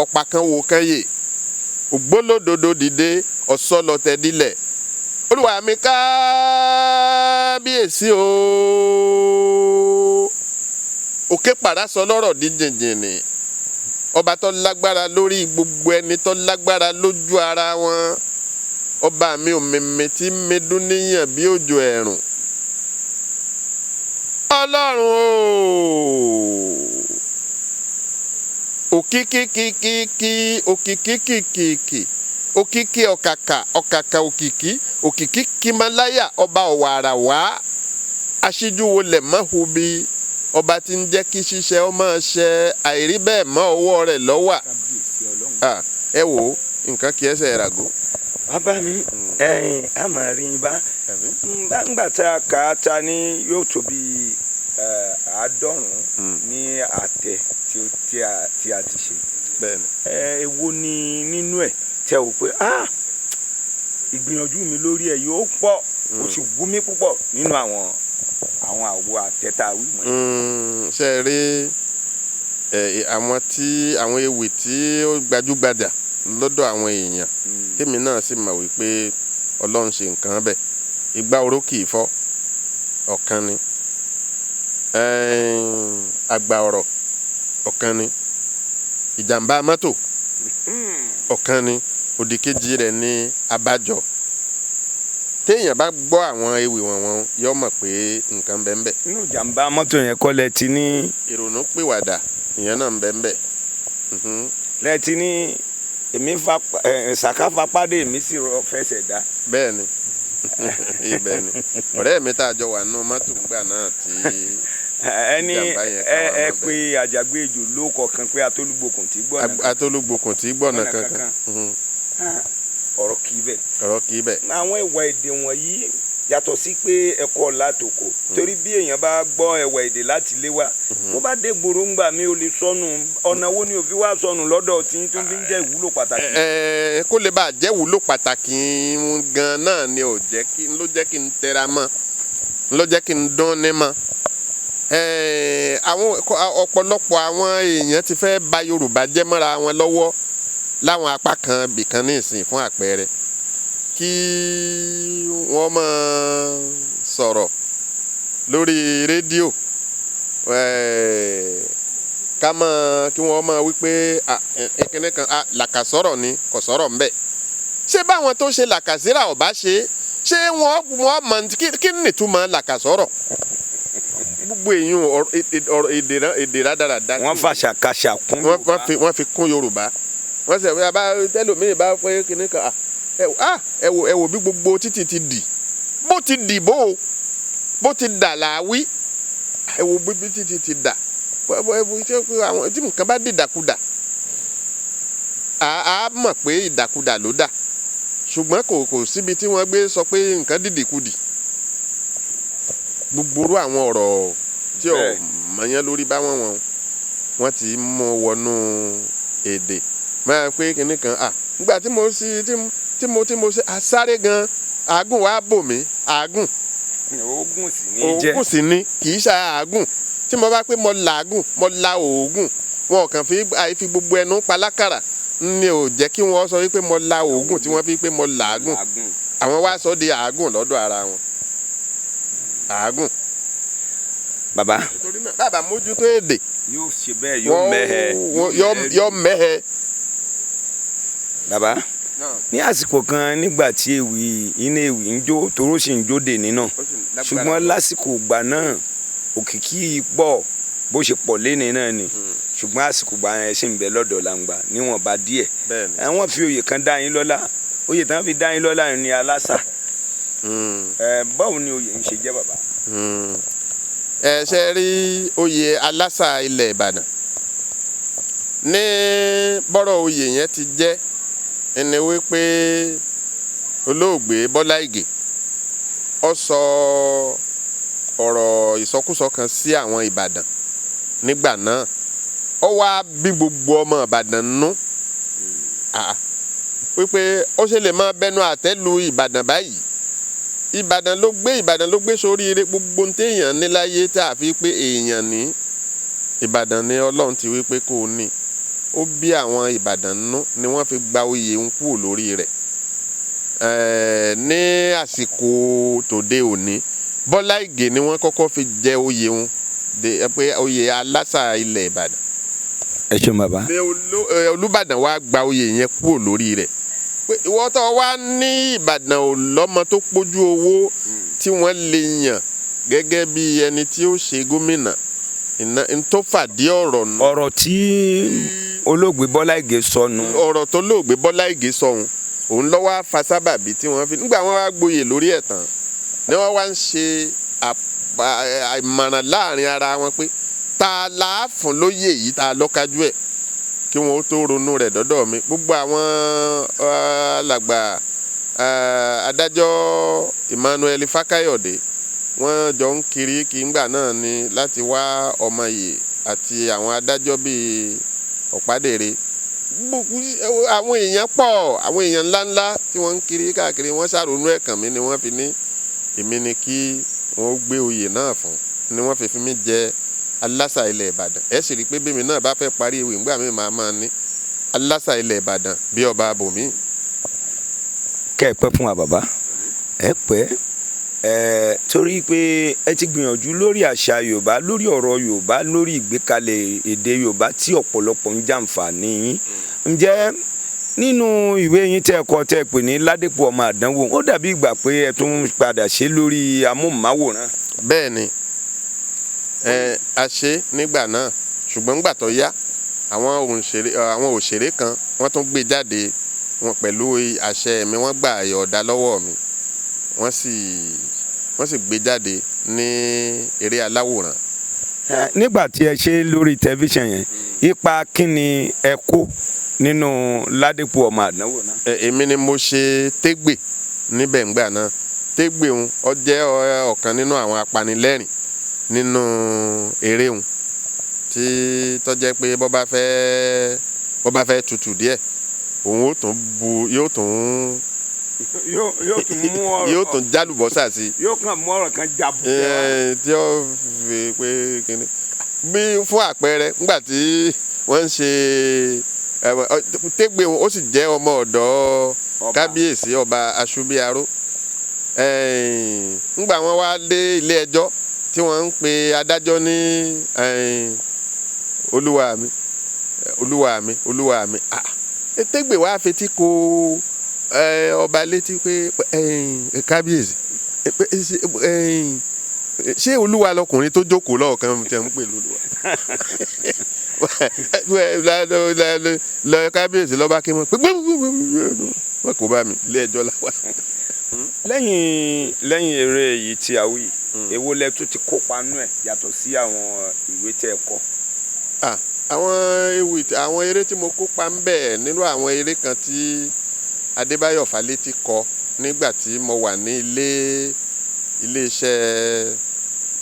ọ̀pá kan wò kan yè, ògbólódodo dìde ọ̀sọ́lọ̀tẹ̀ dilẹ̀. Olúwa mi kábíyèsí o, òkè pàrásọ lọ́rọ̀ di jìnjìnì, ọba tó lágbára lórí gbogbo ẹni tó lágbára lójú ara wọn, ọba mi ò mèmè tí medún níyàn bí òjò ẹ̀rùn. Ọlọ́run o òkìkí òkìkí òkìkí ọ̀kàkà òkìkí kìmáláyà, ọba ọ̀wàrà wá aṣíjú wo lẹ̀ mọ́ hubi, ọba tí ń jẹ́ kí ṣiṣẹ́ ọmọ ṣe àìrí bẹ́ẹ̀ mọ́ ọwọ́ rẹ̀ lọ́wà. Ẹ wò nǹkan kì í ṣe ràgó. Bàbá mi a máa rí yín bá ńgbà tá a kà á ta ní yóò tó bí 100 ní àtẹ tí a ti ṣe. Bẹ́ẹ̀ni. Èwo ni nínú ẹ̀ tẹ́ wò pé ìgbìyànjú mi lórí ẹ̀ yóò pọ̀ ó sì wú mi púpọ̀ nínú àwọn àwo àtẹ́tà wí mọ́. Ṣé ẹ rí àwọn ewì tí ó gbajúgbajà lọ́dọ̀ àwọn èèyàn tèmi náà sì mọ̀ wípé Ọlọ́run ṣe nǹkan bẹ́ẹ̀. Igba oró kì í fọ́ ọ̀kan ni, àgbà ọ̀rọ̀ ọ̀kan ni, ìjàmbá mọ́tò ọ̀kan ni, òdì kejì rẹ̀ ní abájọ. Téèyàn bá gbọ́ àwọn ewì wọ̀nwọ̀n yóò mọ̀ pé nǹkan bẹ́ẹ̀ bẹ́ẹ̀. inú ìjàmbá mọ́tò yẹn kọ́ lẹ ti ní. ìrònú pìwàdà ìyẹn náà ń bẹ́ẹ̀ bẹ́ẹ̀. lẹ ti ní èmi Sàká fapádé èmi sì fẹsẹ̀ dá. bẹ́ẹ̀ ni ibẹ̀ ni ọ̀rẹ́ mi tá a jọ wà nínú mọ́tò ńgbà náà tí ẹni ìjàmbá yẹn ká wà ẹ mọ́bẹ̀. pé Àjàgbéjò ló kọ̀ọ̀kan pé Atólúgbòkùn tí gbọ́nà kankan. Atólúgbòkùn tí gbọ́nà kankan. ọ̀rọ̀ kì í bẹ̀. ọ̀rọ̀ kì í bẹ̀. àwọn ẹ̀wà èdè wọ̀nyí yàtọ̀ sí pé ẹ̀kọ́ látòkò torí bí èèyàn bá gbọ́ ẹ̀wà èdè láti lé wa bó bá dé gbòòrò ńgbà mi ò lè sọnù ọ̀nà wo ni òfin wá sọnù lọ́dọ̀ tí tó fi ń jẹ́ ìwúlò pàtàkì. kó lè bá a jẹ́ wúlò pàtàkì gan náà ni ló jẹ́ kí n tẹra mọ́ ló jẹ́ kí n dán ní mọ́. àwọn ọ̀pọ̀lọpọ̀ àwọn èèyàn ti fẹ́ bà Yorùbá jẹ́ mọ́ra wọn lọ́wọ́ láwọn apá kan bìkan ní ìsìn fún àpẹẹrẹ kí wọ́n máa sọ̀rọ̀ lórí rédíò kí wọ́n máa wí pé ìkíní kan làkàsọ̀rọ̀ ni kò sọ̀rọ̀ ńbẹ̀. ṣé báwọn tó ṣe làkàsírà ọ̀bá ṣé wọ́n mọ̀ kí ni ìtumọ̀ làkàsọ̀rọ̀ gbogbo èèyàn èdè rádaràda. wọ́n fàṣàkàṣà kún Yorùbá. wọ́n fi kún Yorùbá. wọ́n sẹ̀ wíwá bá tẹ́lòmíì bá fẹ́ kíní kan ẹ wò bí gbogbo títì ti dì bó ti dì bó ti dà láwí ẹ wò bí títì ti dà àwọn tí nǹkan bá dìdàkudà a mọ̀ pé ìdàkudà ló dà ṣùgbọ́n kò síbi tí wọ́n gbé sọ pé nǹkan dìdìkudì gbogbo àwọn ọ̀rọ̀ tí ò mọ̀yán lórí bá wọ́n ti mú wọnú èdè máa pé kinní kan nígbà tí mo ṣe àsáré gan àágùn wàá bò mí àágùn òògùn sì ni kì í ṣe àágùn tí mo bá pé mo làágùn mo la òògùn wọn kàn fi gbogbo ẹnu palákàrà ni ò jẹ́ kí wọ́n sọ wípé mo la òògùn tí wọ́n fi pé mo làágùn àwọn wá sọ di àágùn lọ́dọ̀ ara wọn àágùn. bàbá bàbá mójútó èdè yóò ṣe bẹ́ẹ̀ yóò mẹ́hẹ. yóò mẹ́hẹ. bàbá ní àsìkò kan nígbà tí iná ewì ń jó toró sì ń jó dèní náà ṣùgbọ́n lásìkò ìgbà náà òkìkí pọ̀ bó ṣe pọ̀ léni náà ni ṣùgbọ́n àsìkò ìgbà yẹn sì ń bẹ lọ́dọ̀ làǹgbà níwọ̀nba díẹ̀ wọ́n fi oyè kan dá yín lọ́lá oyè tán fi dá yín lọ́lá ní alásà báwo ni oyè ń ṣe jẹ́ bàbá. ẹ ṣe rí oyè alásà ilẹ̀ Ìbàdàn ní bọ́rọ̀ oyè yẹn ti jẹ́ ẹni wípé olóògbé Bọ́lá Ìgè ó sọ ọ̀rọ̀ ìsọkúsọ kan sí àwọn Ìbàdàn nígbà náà ó wá bí gbogbo ọmọ Ìbàdàn nú wípé ó ṣe lè máa bẹnu àtẹ́lu Ìbàdàn báyìí Ìbàdàn ló gbé sórí ire gbogbo téèyàn níláyé tá a fi pé èèyàn ní Ìbàdàn ni Ọlọ́run ti wípé kó o ní ó bí àwọn Ìbàdàn nú ni wọ́n fi gba oyè ń kúrò lórí rẹ̀ ní àsìkò tòde òní Bọ́lá Ìgè ni wọ́n kọ́kọ́ fi jẹ oyè ń pé oyè alásà ilẹ̀ Ìbàdàn. ẹ ṣeun bàbá. ní Olúbàdàn wá gba oyè yẹn kúrò lórí rẹ̀ pé ìwọ tó wá ní Ìbàdàn ò lọ́mọ tó pójú owó tí wọ́n lè yàn gẹ́gẹ́ bí ẹni tí ó ṣe gómìnà tó fàdí ọ̀rọ̀ nù. ọ̀rọ̀ tí olóògbé Bọ́lá Ìgè sọ nù. ọ̀rọ̀ tó olóògbé Bọ́lá Ìgè sọ òun ló wá fa sábàbí tí wọ́n fi nígbà wọ́n wá gboyè lórí ẹ̀ tán ni wọ́n wá ń ṣe àìmọ̀ràn láàrin ara wọn pé ta la fún lóyè yìí ta lọ́kájú ẹ̀ kí wọ́n tó ronú rẹ̀ dọ́dọ̀ mi gbogbo àwọn alàgbà adájọ́ Emmanuel Fákáyọ̀dé wọ́n jọ ń kiri kí ngbà náà ni láti wá Ọmọyè àti àwọn adájọ́ bíi Ọ̀pádèrè àwọn èèyàn pọ̀ àwọn èèyàn ńláńlá tí wọ́n ń kiri káàkiri wọ́n ṣàrònú ẹ̀kàn mi ni wọ́n fi ní èmi ni kí wọ́n gbé oyè náà fún ni wọ́n fi mí jẹ alásà ilẹ̀ Ìbàdàn ẹ sì rí i pé bẹ́ẹ̀ mi náà bá fẹ́ parí ewì ńgbà mi máa ní alásà ilẹ̀ Ìbàdàn bí ọba abòmí. kẹ́ ẹ pẹ́ fún wa bàbá ẹ pẹ́ torí pé ẹ ti gbìyànjú lórí àṣà Yorùbá lórí ọ̀rọ̀ Yorùbá lórí ìgbékalẹ̀ èdè Yorùbá tí ọ̀pọ̀lọpọ̀ ń jàǹfààní yín ǹjẹ́ nínú ìwé yín tẹ́ kọ tẹ́ pè ní Ládépò ọmọ àdánwò ó dàbí ìgbà pé ẹ tún padà ṣe lórí amóhùnmáwòrán. bẹ́ẹ̀ ni a ṣe nígbà náà ṣùgbọ́n nígbà tó yá àwọn òṣèré kan wọ́n tún gbé jáde wọn pẹ̀lú àṣẹ mi, wọ́n gbà yọ̀ọ̀dá lọ́wọ́ mi, wọ́n sì gbé jáde ní eré aláwòrán. nígbà tí ẹ ṣe lórí tẹlifíṣàn yẹn ipa kí ni ẹ kó nínú Ládépò ọmọ àdánwò náà. èmi ni mo ṣe Tégbè níbẹ̀ ńgbà náà. Tégbè òun ó jẹ́ ọ̀kan nínú àwọn apanilẹ́rìn nínú eré òun tó jẹ́ pé bó bá fẹ́ tutù díẹ̀ òun yóò tún jálùbọ́sà sí. yóò kàn mú ọ̀rọ̀ kan jabu. tí ó fi pé kíni bí fún àpẹẹrẹ nígbà tí wọ́n ń ṣe Tégbè òun ó sì jẹ́ ọmọ ọ̀dọ̀ kábíyèsí ọba Aṣúbíaró. Nígbà wọ́n wá dé ilé ẹjọ́ tí wọ́n ń pe adájọ́ ní olúwa mi Tégbè wá fetí ko ọba létí pé kábíyèsí ṣé olúwa lọkùnrin tó jókòó lọ́ọ̀kan tí wọ́n ń pè lólúwa lọ kábíyèsí lọ́ba kí wọ́n pé wọ́n kò bá mi ilé ẹjọ́ láwà. lẹ́yìn eré yìí tí a wí èwo lẹ tún ti kópa nú ẹ̀ yàtọ̀ sí àwọn ìwé tẹ́ ẹ kọ. àwọn eré tí mo kópa ń bẹ̀ nínú àwọn eré kan tí Adébáyọ̀ Fálétí kọ nígbà tí mo wà ní iléeṣẹ́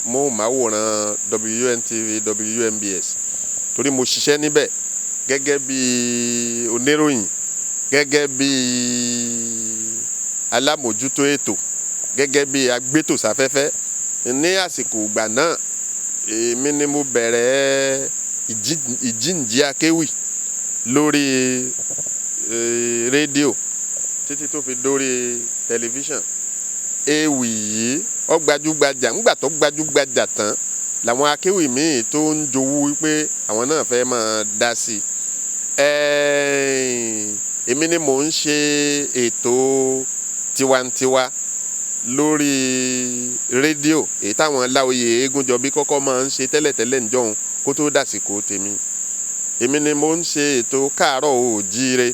móhùnmáwòrán WNTV WNBS torí mo ṣiṣẹ́ níbẹ̀ gẹ́gẹ́ bí oníròyìn, gẹ́gẹ́ bí alámòjútó ètò, gẹ́gẹ́ bí agbétòsáfẹ́fẹ́. Ní àsìkò ìgbà náà èmi ni mo bẹ̀rẹ̀ ìjíǹjí akéwì lórí rédíò títí tó fi dórí tẹlifíṣàn. Ewì yìí ó gbajúgbajà, ńgbà tó gbajúgbajà tán làwọn akéwì míì tó ń jowú wípé àwọn náà fẹ́ máa dá sí i. Èmi ni mò ń ṣe ètò tiwantiwa lórí rédíò èyí táwọn Láoyè Egúnjọbí kọ́kọ́ máa ń ṣe tẹ́lẹ̀tẹ́lẹ̀ níjọ́un kó tó dàsìkò tèmi. Èmi ni mò ń ṣe ètò Káàárọ̀ Oòjíire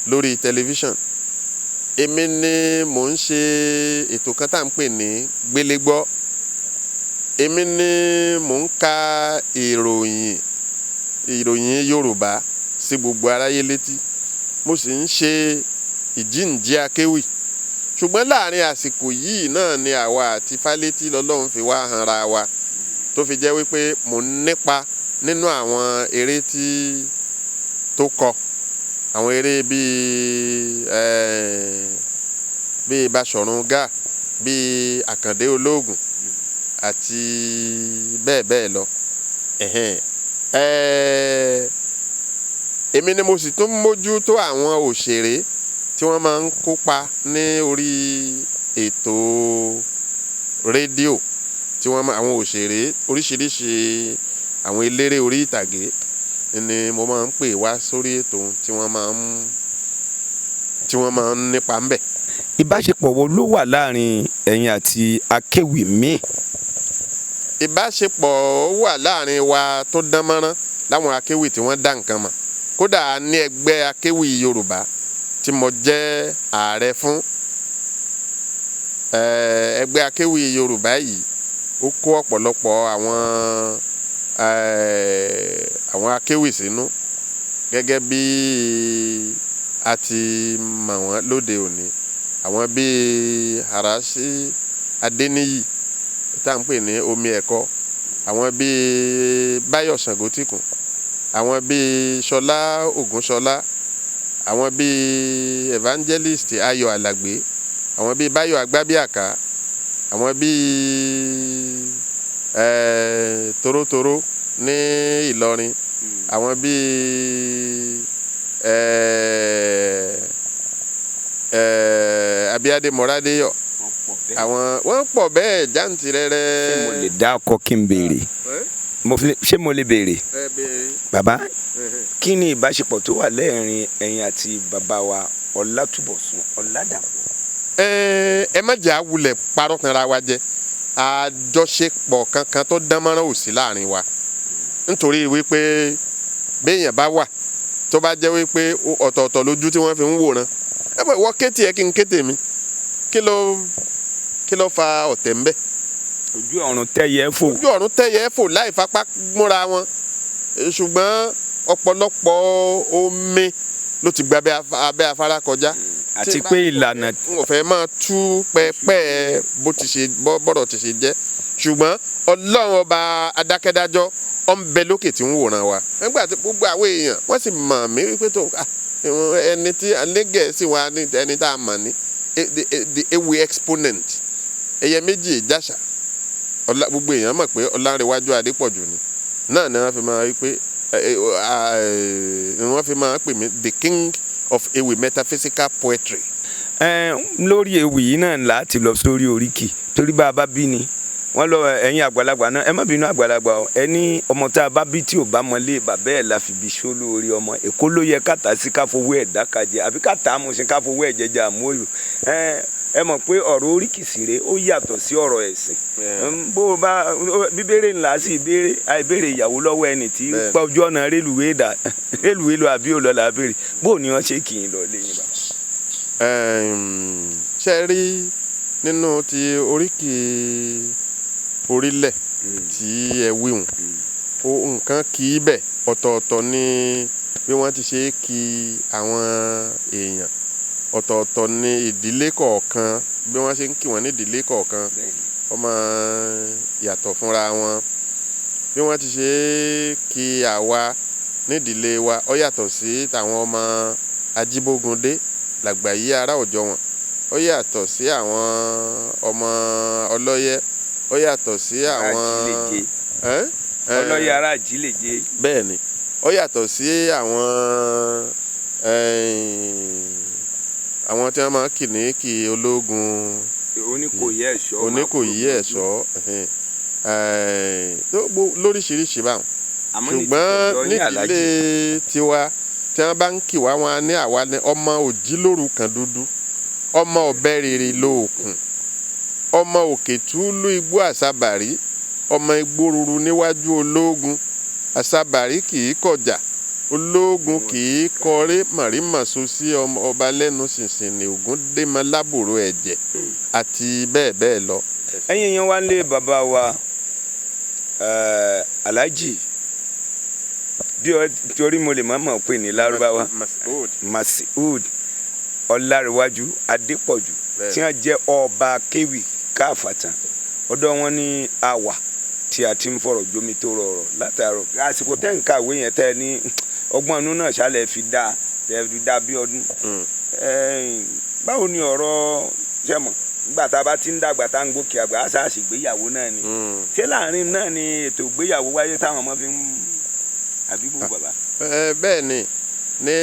lórí tẹlifíṣàn. Èmi ni mò ń ṣe ètò kan tá à ń pè ní Gbélégbọ́. Èmi ni mò ń ka ìròyìn Yorùbá sí gbogbo aráyé létí. Mo sì ń ṣe ìjíǹjí akéwì. Ṣùgbọ́n láàrin àsìkò yìí náà ni àwa àti Fálétí lọ́lọ́run fi wá hanra wa tó fi jẹ́ wípé mò ń nípa nínú àwọn eré tó kọ. Àwọn eré bíi Baṣọ̀run Gáà, bíi Àkàndé Olóògùn àti bẹ́ẹ̀ bẹ́ẹ̀ lọ. Èmi ni mo sì tún mójútó àwọn òṣèré tí wọ́n máa ń kópa ní orí ètò rédíò àwọn òṣèré oríṣiríṣi àwọn eléré orí ìtàgé ni mo máa ń pè wá sórí ètò tí wọ́n máa ń nípa ńbẹ̀. Ìbáṣepọ̀ wo ló wà láàrin ẹ̀yin àti akéwì míì? Ìbáṣepọ̀ wà láàrin wa tó dán mọ́rán láwọn akéwì tí wọ́n dá nǹkan mọ̀. Kódà a ní ẹgbẹ́ akéwì Yorùbá tí mo jẹ́ ààrẹ fún. Ẹgbẹ́ akéwì Yorùbá yìí ó kó ọ̀pọ̀lọpọ̀ àwọn akéwì sínú gẹ́gẹ́ bí a ti mọ̀ wọ́n lóde òní. Àwọn bíi Àràṣí Adéníyì tá à ń pè ní Omi Ẹ̀kọ́, àwọn bíi Báyọ̀ Ṣàngótìkùn, àwọn bíi Ṣọlá Ògúnṣọlá, àwọn bíi Evangelist Ayọ̀ Alàgbé, àwọn bíi Báyọ̀ Agbábíàká, àwọn bíi Torótoró ní Ìlọrin, àwọn bíi Abíádé Mọ́rádéyọ̀, wọ́n pọ̀ bẹ́ẹ̀ jàǹtìrẹrẹ. Ṣé mo lè dá ọkọ kí n béèrè? Ṣé mo lè béèrè? Bàbá kí ni ìbáṣepọ̀ tó wà lẹ́ẹ̀rin ẹ̀yin àti bàbá wa Ọlátúbọ̀sún Ọládàpọ̀? ẹ má jẹ́ àwulẹ̀ parọ́ tanra wa jẹ, àjọṣepọ̀ kankan tó dánmọ́rán ò sí láàrin wa, nítorí wípé béèyàn bá wà tó bá jẹ́ wípé ọ̀tọ̀ọ̀tọ̀ lójú tí wọ́n fi ń wòran, ẹ bọ̀ wọ́n kéte ẹ kí n kéte mi, kí ló fa ọ̀tẹ̀ ń bẹ̀? ojú ọ̀run tẹ́yẹ fò. ojú ọ̀run tẹ́yẹ fò láì fapá múra wọn, ṣùgbọ́n ọ̀pọ̀lọpọ̀ omi ló ti gba abẹ́ afárá kọjá. àti pé ìlànà. n ò fẹ́ máa tú pẹ́ẹ́pẹ́ bọ́rọ̀ ti ṣe jẹ́, ṣùgbọ́n Ọlọ́run ọba adákẹ́dájọ́ ó ń bẹ lókè tí ń wòran wa. nígbà tí gbogbo àwọn èèyàn wọ́n sì mọ̀ mí wípé tó ẹni tí alẹ́gẹ̀ẹ́sì wa ní ẹni tá a mọ̀ ní the ewì exponent ẹ̀yẹ méjì ìjàṣà, gbogbo èèyàn mọ̀ pé Ọlánrewájú Adépọ̀jù ni náà ni wọ́n fi máa wípé wọ́n fi máa pè mí the king of ewì metaphysical poetry. lórí ewì yìí náà láti lọ sórí oríkì, torí bá a bá bí ni wọ́n lọ ẹ̀yin àgbàlagbà náà ẹ má bínú àgbàlagbà o, ẹni ọmọ tá a bá bí tí ò bá mọlé bàbá ẹ̀ la fi bí só lórí ọmọ èkó ló yẹ káta sí káfowó ẹ̀ dákàjẹ àbí káta amúṣin káfowó ẹ̀ jẹjẹ àmúhòyò. ẹ mọ̀ pé ọ̀rọ̀ oríkì sì rèé ó yàtọ̀ sí ọ̀rọ̀ ẹ̀sìn. bó o bá bíbélé ńlá sí àìbéèrè ìyàwó lọ́wọ́ ẹni tí pa ojú ọ̀nà rélùwé lọ àbí ò lọ là á béèrè bó o ní wọ́n ṣe kì í lọ lẹ́yìn bàbá. ṣe rí nínú ti oríkì orílẹ̀ tí ẹ wíhùn nǹkan kì í bẹ̀ ọ̀tọ̀ọ̀tọ̀ ní bí wọ́n ti ṣe kí àwọn èèyàn, ọ̀tọ̀ọ̀tọ̀ ní ìdílé kọ̀ọ̀kan bí wọ́n ṣe ń kí wọ́n ní ìdílé kọ̀ọ̀kan ó máa yàtọ̀ fúnra wọn. bí wọ́n ti ṣe kí àwa nídìílé wa ó yàtọ̀ sí tàwọn ọmọ Ajíbógundé Làgbàyí ará ọ̀jọ́ wọn, ó yàtọ̀ sí àwọn ọmọ Ọlọ́yẹ, ó yàtọ̀ sí àwọn Ọlọ́yẹ ará Àjílèje. bẹ́ẹ̀ ni ó yàtọ̀ sí àwọn tí wọ́n máa kì ní kí ológun Oníkòyí ẹ̀ṣọ́ lóríṣiríṣi báwọn. ṣùgbọ́n nídìílé tiwa tí wọ́n bá ń kì wá wọn ní àwa ní ọmọ òjìlóru kan dúdú, ọmọ ọ̀bẹ rere lóòkùn, ọmọ òkè túlú igbó àsábàrí, ọmọ igbó ruru níwájú ológun, àsábàrí kì í kọjá, ológun kì í kọrí, màrímàṣó sí ọba lẹ́nu ṣìnṣìn ní ògún démọ lábòrò ẹ̀jẹ̀ àti bẹ́ẹ̀ bẹ́ẹ̀ lọ. ẹ̀yin yẹn wá lé bàbá wa Alhaji bí torí mo lè má mọ̀ pé ní lárúbáwá Mas'ud Ọlárewájú Adépọ̀jù tí wọ́n jẹ́ ọba kéwì káfàtàn, ọ̀dọ̀ wọn ní àwà tí a ti ń fọ̀rọ̀ jómi tó rọrọ̀ látàárọ̀ àsìkò tẹ́ ń kàwé yẹn tẹ́ ní ọgbọ́n inú náà ṣálẹ̀ fi dá bí ọdún. báwo ni ọ̀rọ̀ jẹ́mọ̀ nígbà tá a bá ti ń dàgbà tá a ń gòkè àgbà á ṣáà ṣègbéyàwó náà ni ṣé láàrin náà ni ètò ìgbéyàwó wáyé táwọn ọmọ fi ń àbíbù bàbá. bẹ́ẹ̀ ni ní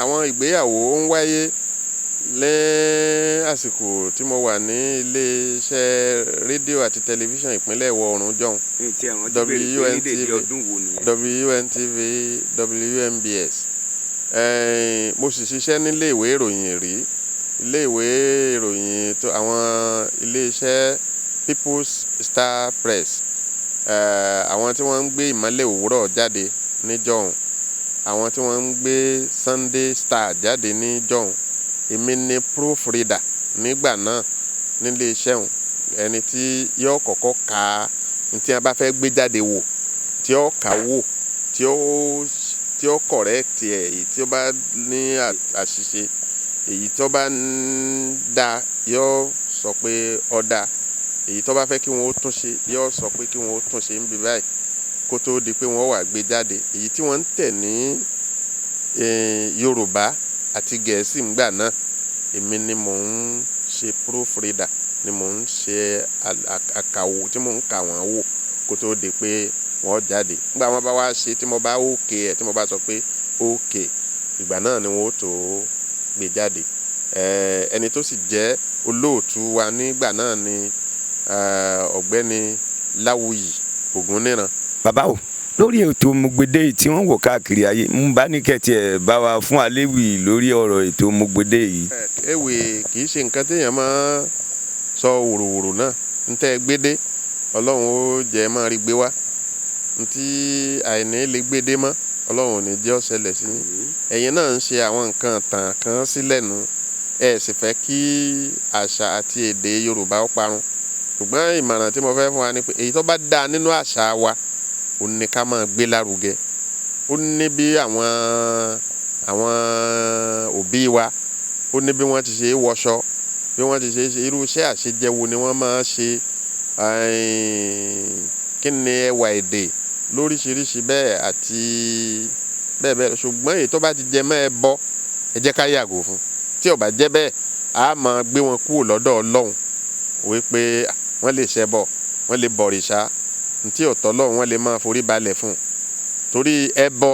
àwọn ìgbéyàwó ń wáyé àsìkò tí mo wà ní iléeṣẹ́ rédíò àti tẹlifíṣàn ìpínlẹ̀ ìwọ̀ oòrùn jọ̀hún WNTV WNBS. mo sì ṣiṣẹ́ nílé ìwé ìròyìn rí, ilé ìwé ìròyìn tó àwọn iléeṣẹ́ People's Star Press, àwọn tí wọ́n ń gbé ìmọ́lẹ̀ òwúrọ̀ jáde níjọ̀hún, àwọn tí wọ́n ń gbé Sunday Star jáde níjọ̀hún. èmi ni proofreader nígbà náà nílé iṣẹ́ òun, ẹni tí yóò kọ́kọ́ ka ní tí wọ́n bá fẹ́ gbé jáde wò, tí ó kà wò, tí ó correct èyí tí ó bá ní àṣìṣe, èyí tó bá ń dá yóò sọ pé ó dá, èyí tó bá fẹ́ kí wọ́n ó tún ṣe yóò sọ pé kí wọ́n ó tún ṣe ń bí báyìí kó tó di pé wọ́n wà gbé jáde. èyí tí wọ́n ń tẹ̀ ní Yorùbá àti Gẹ̀ẹ́sì ńgbà náà èmi ni mò ń ṣe proofreader, ni mò ń ṣe àkàwò tí mò ń kà wọ́n wò kó tó di pé wọ́n jáde. nígbà wọ́n bá wá ṣe tí mo bá okay tí mo bá sọ pé okay, ìgbà náà ni wọ́n ó tó gbé jáde. ẹni tó sì jẹ́ olóòtú wa nígbà náà ni ọ̀gbẹ́ni Láwùyí Ògúnníran. bàbá o lórí ètò Mọ̀gbèdé yìí tí wọ́n wò káàkiri ayé ń bá ní kẹ́tì ẹ̀ bá wa fún aléwì lórí ọ̀rọ̀ ètò Mọ̀gbèdé yìí. ewì kì í ṣe nǹkan téèyàn máa sọ wòròwòrò náà ń tẹ́ gbédé ọlọ́run ó jẹ́ máa rí gbé wá ntí àìní lè gbédé mọ́ ọlọ́run ò ní jẹ́ ó ṣẹlẹ̀ sí yín ẹ̀yin náà ń ṣe àwọn nǹkan tàn kan sílẹ̀ nù ẹ sì fẹ́ kí àṣà àti èdè Yorùbá ó parun ṣùgbọ́n ìmọ̀ràn tí mo fẹ́ fún wa ni pé èyí tó bá dáa nínú àṣà wa ó ní ká máa gbé lárugẹ ó ní bí àwọn òbí wa ó ní bí wọ́n ti ṣe wọṣọ bí wọ́n ti ṣe irú iṣẹ́ àṣejẹwo ni wọ́n máa ṣe kí ni ẹwà èdè lóríṣiríṣi bẹ́ẹ̀ àti bẹ́ẹ̀ bẹ́ẹ̀ ṣùgbọ́n èyí tó bá ti jẹ mọ́ ẹbọ ẹ jẹ́ ká yàgò fún tí ó bá jẹ́ bẹ́ẹ̀ a máa gbé wọn kúrò lọ́dọ̀ Ọlọ́run wípé wọ́n lè ṣẹbọ wọ́n lè bọ̀rìṣà ntí ọ̀tọ̀ Ọlọ́run wọ́n lè máa forí balẹ̀ fún torí ẹbọ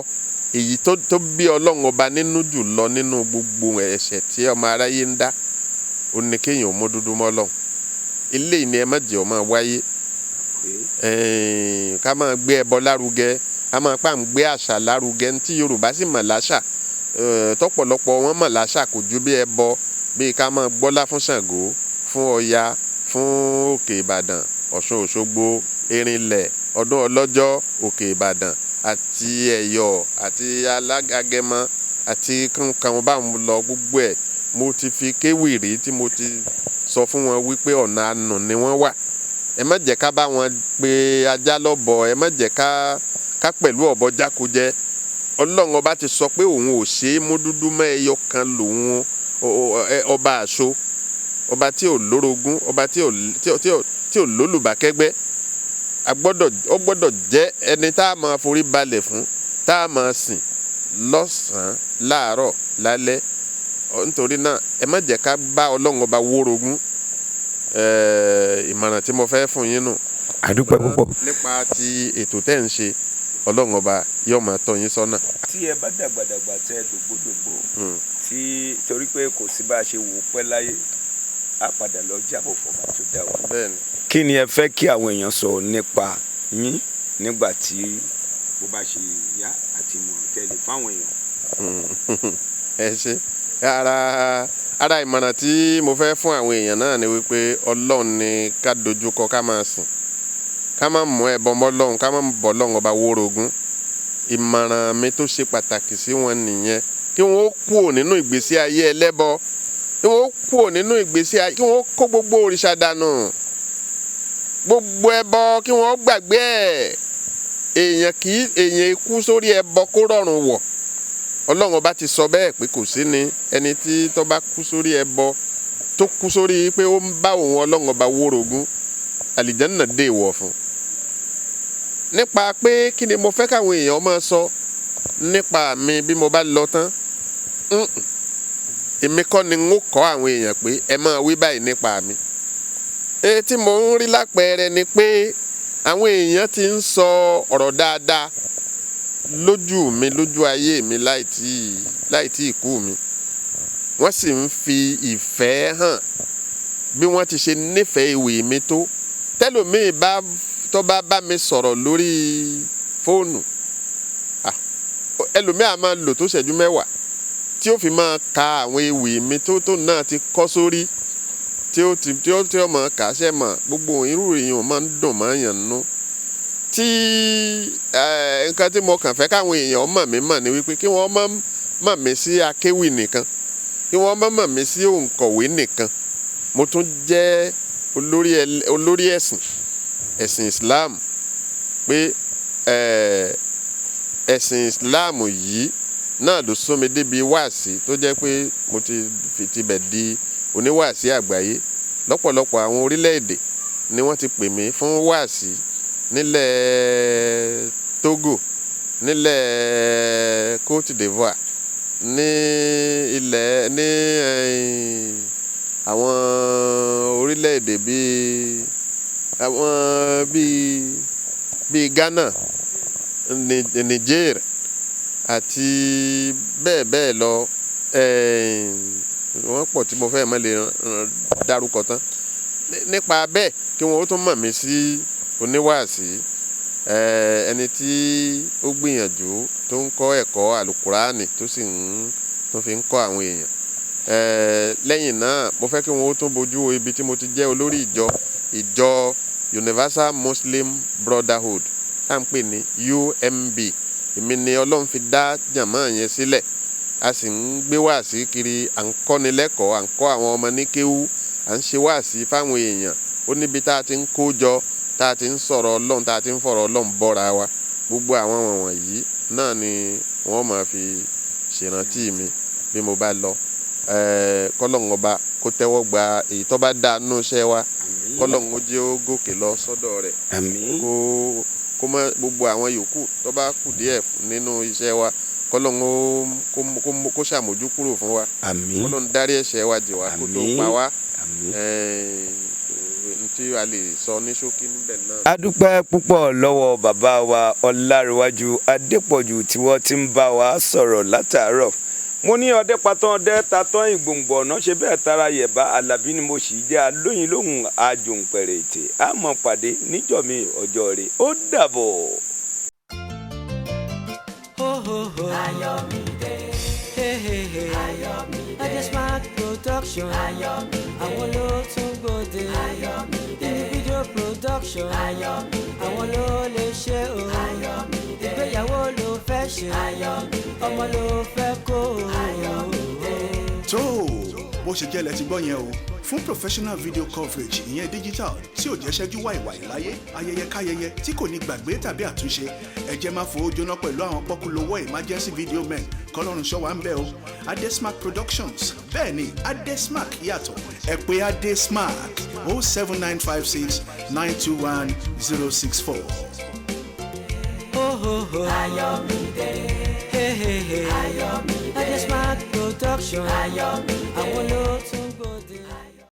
èyí tó bí Ọlọ́run ọba nínú jù lọ nínú gbogbo ẹ̀ṣẹ̀ tí ọmọ aráyé ń dá ó ní kéèyàn mọ́ dúdú mọ́ Ọlọ́run eléyìí ni ẹ má jẹ́ ó máa wáyé ká máa gbé ẹbọ lárugẹ ká máa gbé àṣà lárugẹ ntí Yorùbá sì mọ̀ láṣà tọ́pọ̀lọpọ̀ wọn mọ̀ láṣà kò ju bí ẹbọ bí ká máa gbọ́lá fún Ṣàngó fún Ọya fún Òkè Ìbàdàn Ọ̀ṣun Òṣogbo Erinlẹ̀ ọdún Ọlọ́jọ́ Òkè Ìbàdàn àti Ẹ̀yọ̀ àti Agẹmọ àti kankan bá ń lọ gbogbo ẹ̀ mo ti fi kéwì rí tí mo ti sọ fún wọn wípé ọ̀nà àánú ni wọ́n wà ẹ má jẹ́ ká bá wọn pe ajá lọ́bọ ẹ má jẹ́ ká pẹ̀lú ọ̀bọ jákujẹ Ọlọ́run ọba ti sọ pé òun ò ṣe é mú dúdú mọ́ ẹyọ kan lòun ọba àṣọ ọba tí ò lórogún ọba tí ò lólùbákẹ́gbẹ́ ó gbọ́dọ̀ jẹ́ ẹni tá a máa forí balẹ̀ fún tá a máa sìn lọ́sàn-án láàárọ̀ lálẹ́ nítorí náà ẹ má jẹ́ ká bá Ọlọ́run ọba wórogún ìmọ̀ràn tí mo fẹ́ fún yín nù. àdúpẹ́ púpọ̀. nípa ti ètò tẹ́ ń ṣe Ọlọ́run ọba yóò máa tọ́ yín sọ́nà. tí ẹ bá dàgbàdàgbà tẹ dògbòdògbò tí torí pé kò sí bá a ṣe wò ó pẹ́ láyé á padà lọ jábọ̀ fọba tó dá wa. bẹ́ẹ̀ni. kí ni ẹ fẹ́ kí àwọn èèyàn sọ nípa yín nígbà tí bó bá ṣe yá àti ìmọ̀ràn tẹ́lẹ̀ fáwọn èèyàn. ẹ ṣe ara ìmọ̀ràn tí mo fẹ́ fún àwọn èèyàn náà ni wípé Ọlọ́run ni ká dojúkọ ká máa sìn ká má mú ẹbọ mọ́ Ọlọ́run ká má bọ Ọlọ́run ọba wórogún ìmọ̀ràn mi tó ṣe pàtàkì sí wọn nìyẹn kí wọ́n kúrò nínú ìgbésí ayé ẹlẹ́bọ kí wọ́n kúrò nínú ìgbésí ayé kí wọ́n kó gbogbo òrìṣà dànù gbogbo ẹbọ kí wọ́n gbàgbé èèyàn ikú sórí ẹbọ kó rọrùn wọ̀ Ọlọ́run ọba ti sọ bẹ́ẹ̀ pé kò sí ni ẹni tí tó bá kú sórí ẹbọ tó kú sórí pé ó ń bá òun Ọlọ́run ọba wórogún àlìjánnà dé ìwọ̀ fún nípa pé kí ni mo fẹ́ káwọn èèyàn máa sọ nípa mi bí mo bá lọ tán èmi kọ́ ni n ó kọ́ àwọn èèyàn pé ẹ máa wí báyìí nípa mi tí mo ń rí lápẹẹrẹ ni pé àwọn èèyàn ti ń sọ ọ̀rọ̀ dáadáa lójú mi lójú ayé mi láì tí ìkú mi wọ́n sì ń fi ìfẹ́ hàn bí wọ́n ti ṣe nífẹ̀ẹ́ ìwé mi tó tẹ́lòmíì tó bá bá mi sọ̀rọ̀ lórí fóònù ẹlòmíì á máa lò tó ṣẹ́jú mẹ́wàá tí ó fi máa ka àwọn ewì mi tó náà ti kọ́ sórí tí ó máa kà á ṣe mọ̀ gbogbo irú èèyàn máa ń dùn máa ń yàn nú tí nǹkan tí mo kàn fẹ́ káwọn èèyàn mọ̀ ni wípé kí wọ́n mọ̀ mí sí akéwì nìkan kí wọ́n mọ̀ mí sí òǹkọ̀wé nìkan mo tún jẹ́ olórí ẹ̀sìn Islam pé ẹ̀sìn Islam yìí náà ló sún mi débi wáàsí tó jẹ́ pé mo ti fi tibẹ̀ di oníwáàsí àgbáyé lọ́pọ̀lọpọ̀ àwọn orílẹ̀-èdè ni wọ́n ti pè mí fún wáàsí nílẹ̀ Togo nílẹ̀ Côte d'Ivoire ní àwọn orílẹ̀-èdè bíi Ghana Niger àti bẹ́ẹ̀ bẹ́ẹ̀ lọ wọ́n pọ̀ tí mo fẹ́ mọ́ lè dárúkọ tán nípa bẹ́ẹ̀ kí wọ́n ó tún mọ̀ mí sí oníwàásí ẹni tí ó gbìyànjú tó ń kọ́ ẹ̀kọ́ àlùkùránì tó sì tó fi ń kọ́ àwọn èèyàn. Lẹ́yìn náà mo fẹ́ kí wọ́n ó tún bójú wo ibi tí mo ti jẹ́ olórí ìjọ Universal Muslim Brotherhood tá à ń pè ní UMB. Èmi ni Ọlọ́run fi dá jàmá yẹn sílẹ̀. A sì ń gbé wáàsí kiri, à ń kọ́ni lẹ́kọ̀ọ́, à ń kọ́ àwọn ọmọ ní kéwú, à ń ṣe wáàsí fáwọn èèyàn. Ó níbi tá a ti ń kó jọ, tá a ti ń sọ̀rọ̀ Ọlọ́run, tá a ti ń fọ̀rọ̀ Ọlọ́run bọ́ra wa. Gbogbo àwọn wọ̀nyí náà ni wọ́n máa fi ṣèrántí mi bí mo bá lọ. Kọ́lọ́run ọba kó tẹ́wọ́ gba èyí tó bá dáa nínú iṣẹ́ wa. Kọ́lọ́run ó jẹ́ ó gòkè lọ sọ́dọ̀ rẹ̀. Kó mọ gbogbo àwọn yòókù tó bá kù díẹ̀ nínú iṣẹ́ wa. Kọ́lọ́run kó ṣàmójú kúrò fún wa. Kọ́lọ́run dárí ẹ̀ṣẹ̀ wa jì wá kó tó pa wá. Tí a lè sọ ní ṣókí níbẹ̀ náà. A dúpẹ́ púpọ̀ lọ́wọ́ bàbá wa Ọlárẹ̀wájú Adépọ̀jù tí wọ́n ti ń bá wa sọ̀rọ̀ látàárọ̀. Mo ní ọdẹ patán ọdẹ tatán ìgbòǹgbò ọ̀nà ṣe bẹ́ẹ̀ tara yẹ̀bá Àlàbí ni mo sì jẹ́ alóyin lóhùn àjòǹpẹ̀rẹ̀ ètè. A mọ̀ pàdé níjọ́ mi ọjọ́ rẹ̀ ó dàbọ̀. Ayọ̀mídé, Ayọ̀mídé, Adesmark production. Ayọ̀mídé, Àwọn ló tún gbòde. Ayọ̀mídé, Individual production. Ayọ̀mídé, Àwọn ló lè ṣe o. Ayọ̀mídé, Ìgbéyàwó ló fẹ́ ṣe. Ayọ̀mídé, Ọmọ ló fẹ́ kó o. Ayọ̀mídé. tó bó ṣe jẹ́ lẹ ti gbọ́ yẹn o. Fún professional video coverage ìyẹn digital tí ò jẹ́ ṣẹ́jú wàìwàì láyé, ayẹyẹ káyẹyẹ tí kò ní gbàgbé tàbí àtúnṣe, ẹ jẹ́ máa fowó jóná pẹ̀lú àwọn pọ́kúlówó emergency video men kọ́lọ́run ṣọ́ wa ń bẹ̀ o. Adesmark Productions, bẹ́ẹ̀ ni Adesmark yàtọ̀, ẹ pè Adesmark 07956 921 064. Ayọ̀mídé, Ayọ̀mídé, Adesmark production. Ayọ̀mídé. Àwọn ló tún gbòde.